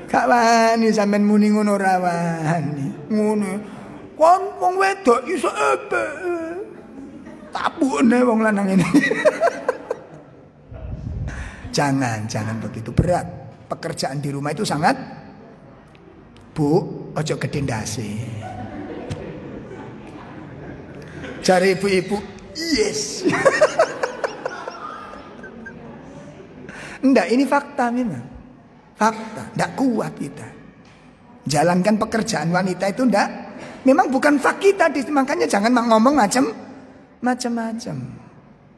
Kak wani sampean muni ngono ra wani. Ngono. Kon wong wedok iso apa? Tabune wong lanang ini. Jangan begitu berat. Pekerjaan di rumah itu sangat, Bu, ojo gede ndase. Cari ibu-ibu, yes. Enggak, ini fakta memang. Fakta, enggak kuat kita. Jalankan pekerjaan wanita itu enggak. Memang bukan fak kita, makanya jangan ngomong macam-macam.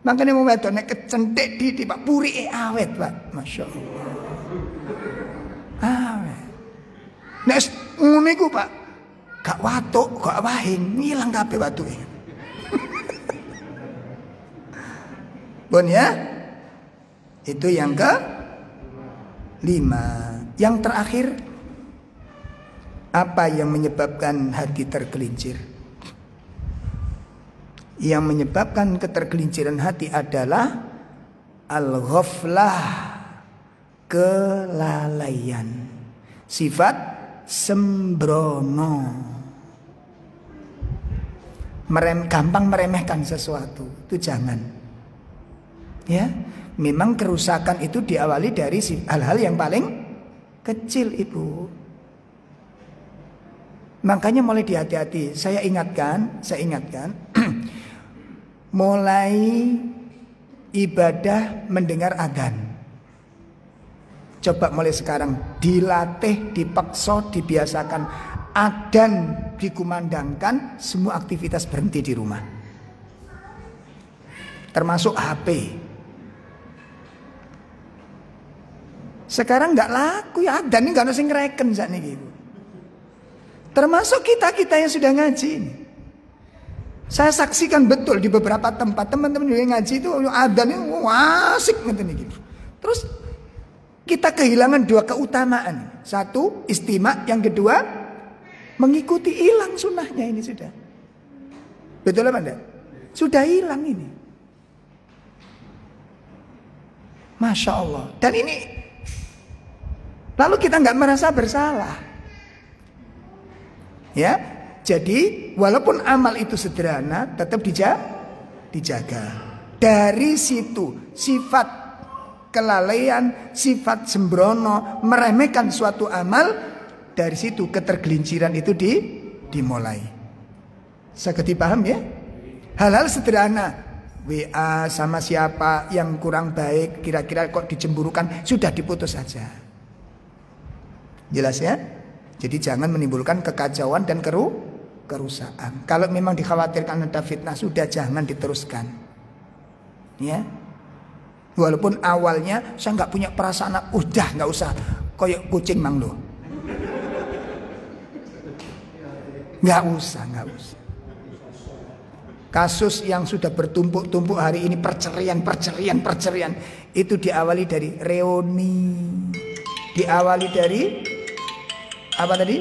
Makanya mau wedok nek kecentik di Pak puri awet, Pak. Masya Allah. Nek ngono iku Pak, gak watuk, gak wahing, ngilang kabeh watuke. Bon ya? Itu yang ke-5. Yang terakhir, apa yang menyebabkan hati tergelincir? Yang menyebabkan ketergelinciran hati adalah al-ghaflah, kelalaian, sifat sembrono, gampang meremehkan sesuatu. Itu jangan. Ya, memang kerusakan itu diawali dari hal-hal yang paling kecil, Ibu. Makanya mulai dihati-hati. Saya ingatkan, mulai ibadah mendengar adzan. Coba mulai sekarang dilatih, dipaksa, dibiasakan. Adzan dikumandangkan, semua aktivitas berhenti di rumah. Termasuk HP. Sekarang nggak laku ya adzan ini, nggak ada yang ngereken saat ini. Termasuk kita yang sudah ngaji ini. Saya saksikan betul di beberapa tempat teman-teman yang ngaji itu adzan ini asik gitu. Terus kita kehilangan 2 keutamaan. 1, istimak. Yang kedua, mengikuti, hilang sunnahnya ini sudah. Betul apa enggak? Sudah hilang ini. Masya Allah. Dan ini lalu kita nggak merasa bersalah. Ya, jadi walaupun amal itu sederhana, tetap dijaga. Dari situ sifat kelalaian, sifat sembrono, meremehkan suatu amal, dari situ ketergelinciran itu dimulai. Sakit paham ya? Hal-hal sederhana, WA sama siapa yang kurang baik, kira-kira kok dicemburukan, sudah diputus saja. Jelas ya? Jadi jangan menimbulkan kekacauan dan kerusakan. Kalau memang dikhawatirkan ada fitnah, sudah jangan diteruskan. Ya. Walaupun awalnya saya nggak punya perasaan, udah nggak usah, koyok kucing mang lo. Nggak usah. Kasus yang sudah bertumpuk-tumpuk hari ini, perceraian, itu diawali dari reuni, diawali dari apa tadi?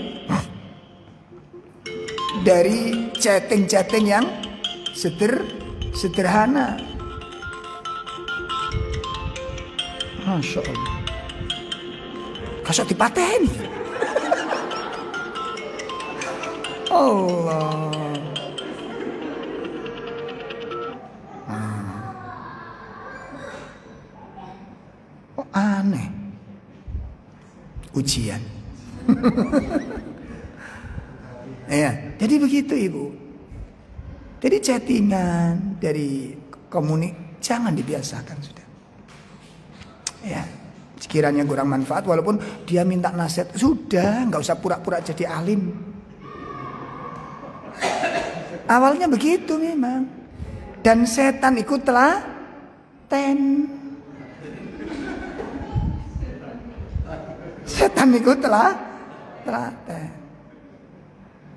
Dari chatting yang sederhana. Masya Allah. Kasih dipateni. Allah. Oh aneh. Ujian. Ya, jadi begitu Ibu. Jadi chattingan dari jangan dibiasakan sudah. Ya, sekiranya kurang manfaat, walaupun dia minta nasihat, sudah, nggak usah pura-pura jadi alim. Awalnya begitu memang. Dan setan ikut telaten. Setan ikut telaten.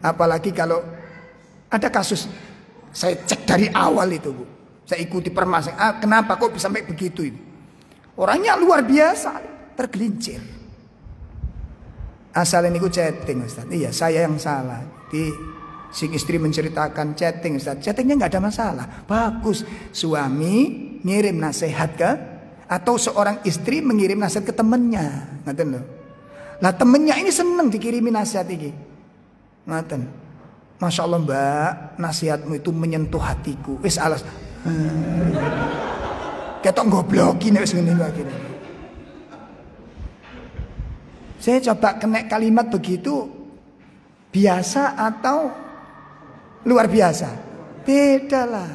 Apalagi kalau ada kasus, saya cek dari awal itu, Bu. Saya ikuti permasalahan. Kenapa kok bisa sampai begitu ini? Orangnya luar biasa, tergelincir. Asalnya niku chatting, Ustaz. Iya, saya yang salah. Si istri menceritakan chatting, Ustaz. Chattingnya nggak ada masalah, bagus. Suami ngirim nasihat ke, atau seorang istri mengirim nasihat ke temennya, ngaten loh. Lah temennya ini seneng dikirimi nasihat ini, ngaten. Masya Allah Mbak, nasihatmu itu menyentuh hatiku. Wis alas, ketok goblokin wis ngene lagi. Saya coba kena kalimat begitu, biasa atau luar biasa? Beda lah.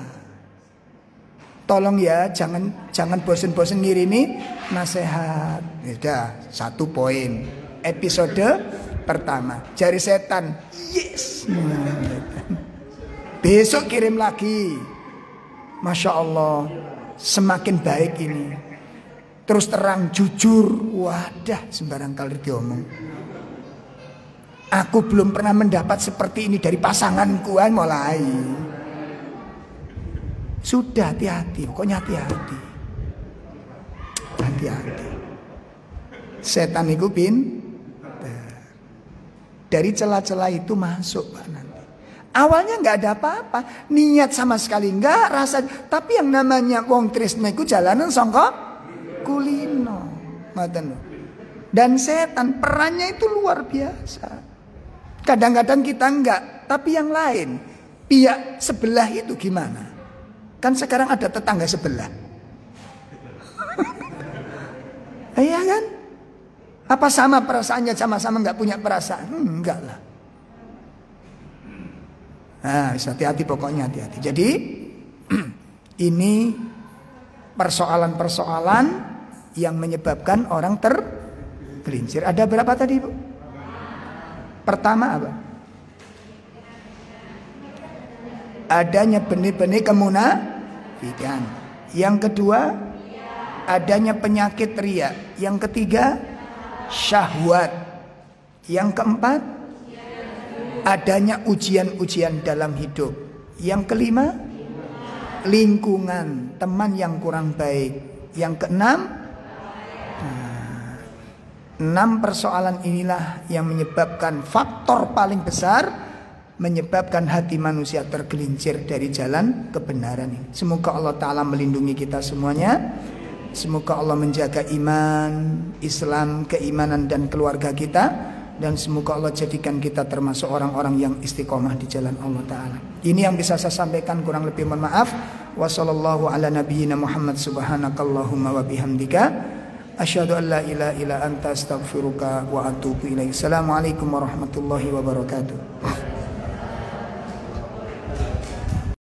Tolong ya, jangan bosen-bosen ngirimi nasihat. Beda, 1 poin. Episode pertama, jari setan. Yes. Besok kirim lagi. Masya Allah, semakin baik ini. Terus terang, jujur, wadah sembarang kali diomong. Aku belum pernah mendapat seperti ini dari pasanganku, mulai. Sudah, hati-hati, pokoknya hati-hati. Hati-hati. Setan itu dari celah-celah itu masuk, Pak, nanti. Awalnya nggak ada apa-apa, niat sama sekali nggak, rasa. Tapi yang namanya wong tresna iku jalanan sangka kulino, dan setan perannya itu luar biasa. Kadang-kadang kita enggak, tapi yang lain, pihak sebelah itu gimana? Kan sekarang ada tetangga sebelah. Iya kan? Apa sama perasaannya, sama-sama enggak punya perasaan? Enggak lah. Nah, hati-hati pokoknya, hati-hati. Jadi ini persoalan-persoalan yang menyebabkan orang tergelincir. Ada berapa tadi, Bu? Pertama apa? Adanya benih-benih kemunafikan. Yang kedua, adanya penyakit riya. Yang ketiga, syahwat. Yang keempat, adanya ujian-ujian dalam hidup. Yang kelima, lingkungan, teman yang kurang baik. Yang keenam, 6 persoalan inilah yang menyebabkan faktor paling besar, menyebabkan hati manusia tergelincir dari jalan kebenaran ini. Semoga Allah Ta'ala melindungi kita semuanya. Semoga Allah menjaga iman, Islam, keimanan dan keluarga kita. Dan semoga Allah jadikan kita termasuk orang-orang yang istiqomah di jalan Allah Ta'ala. Ini yang bisa saya sampaikan, kurang lebih mohon maaf. Wassallallahu ala nabiyyina Muhammad subhanakallahumma wa bihamdika asyhadu an la ilaha illa anta astaghfiruka wa atubu ilaik. Assalamualaikum warahmatullahi wabarakatuh.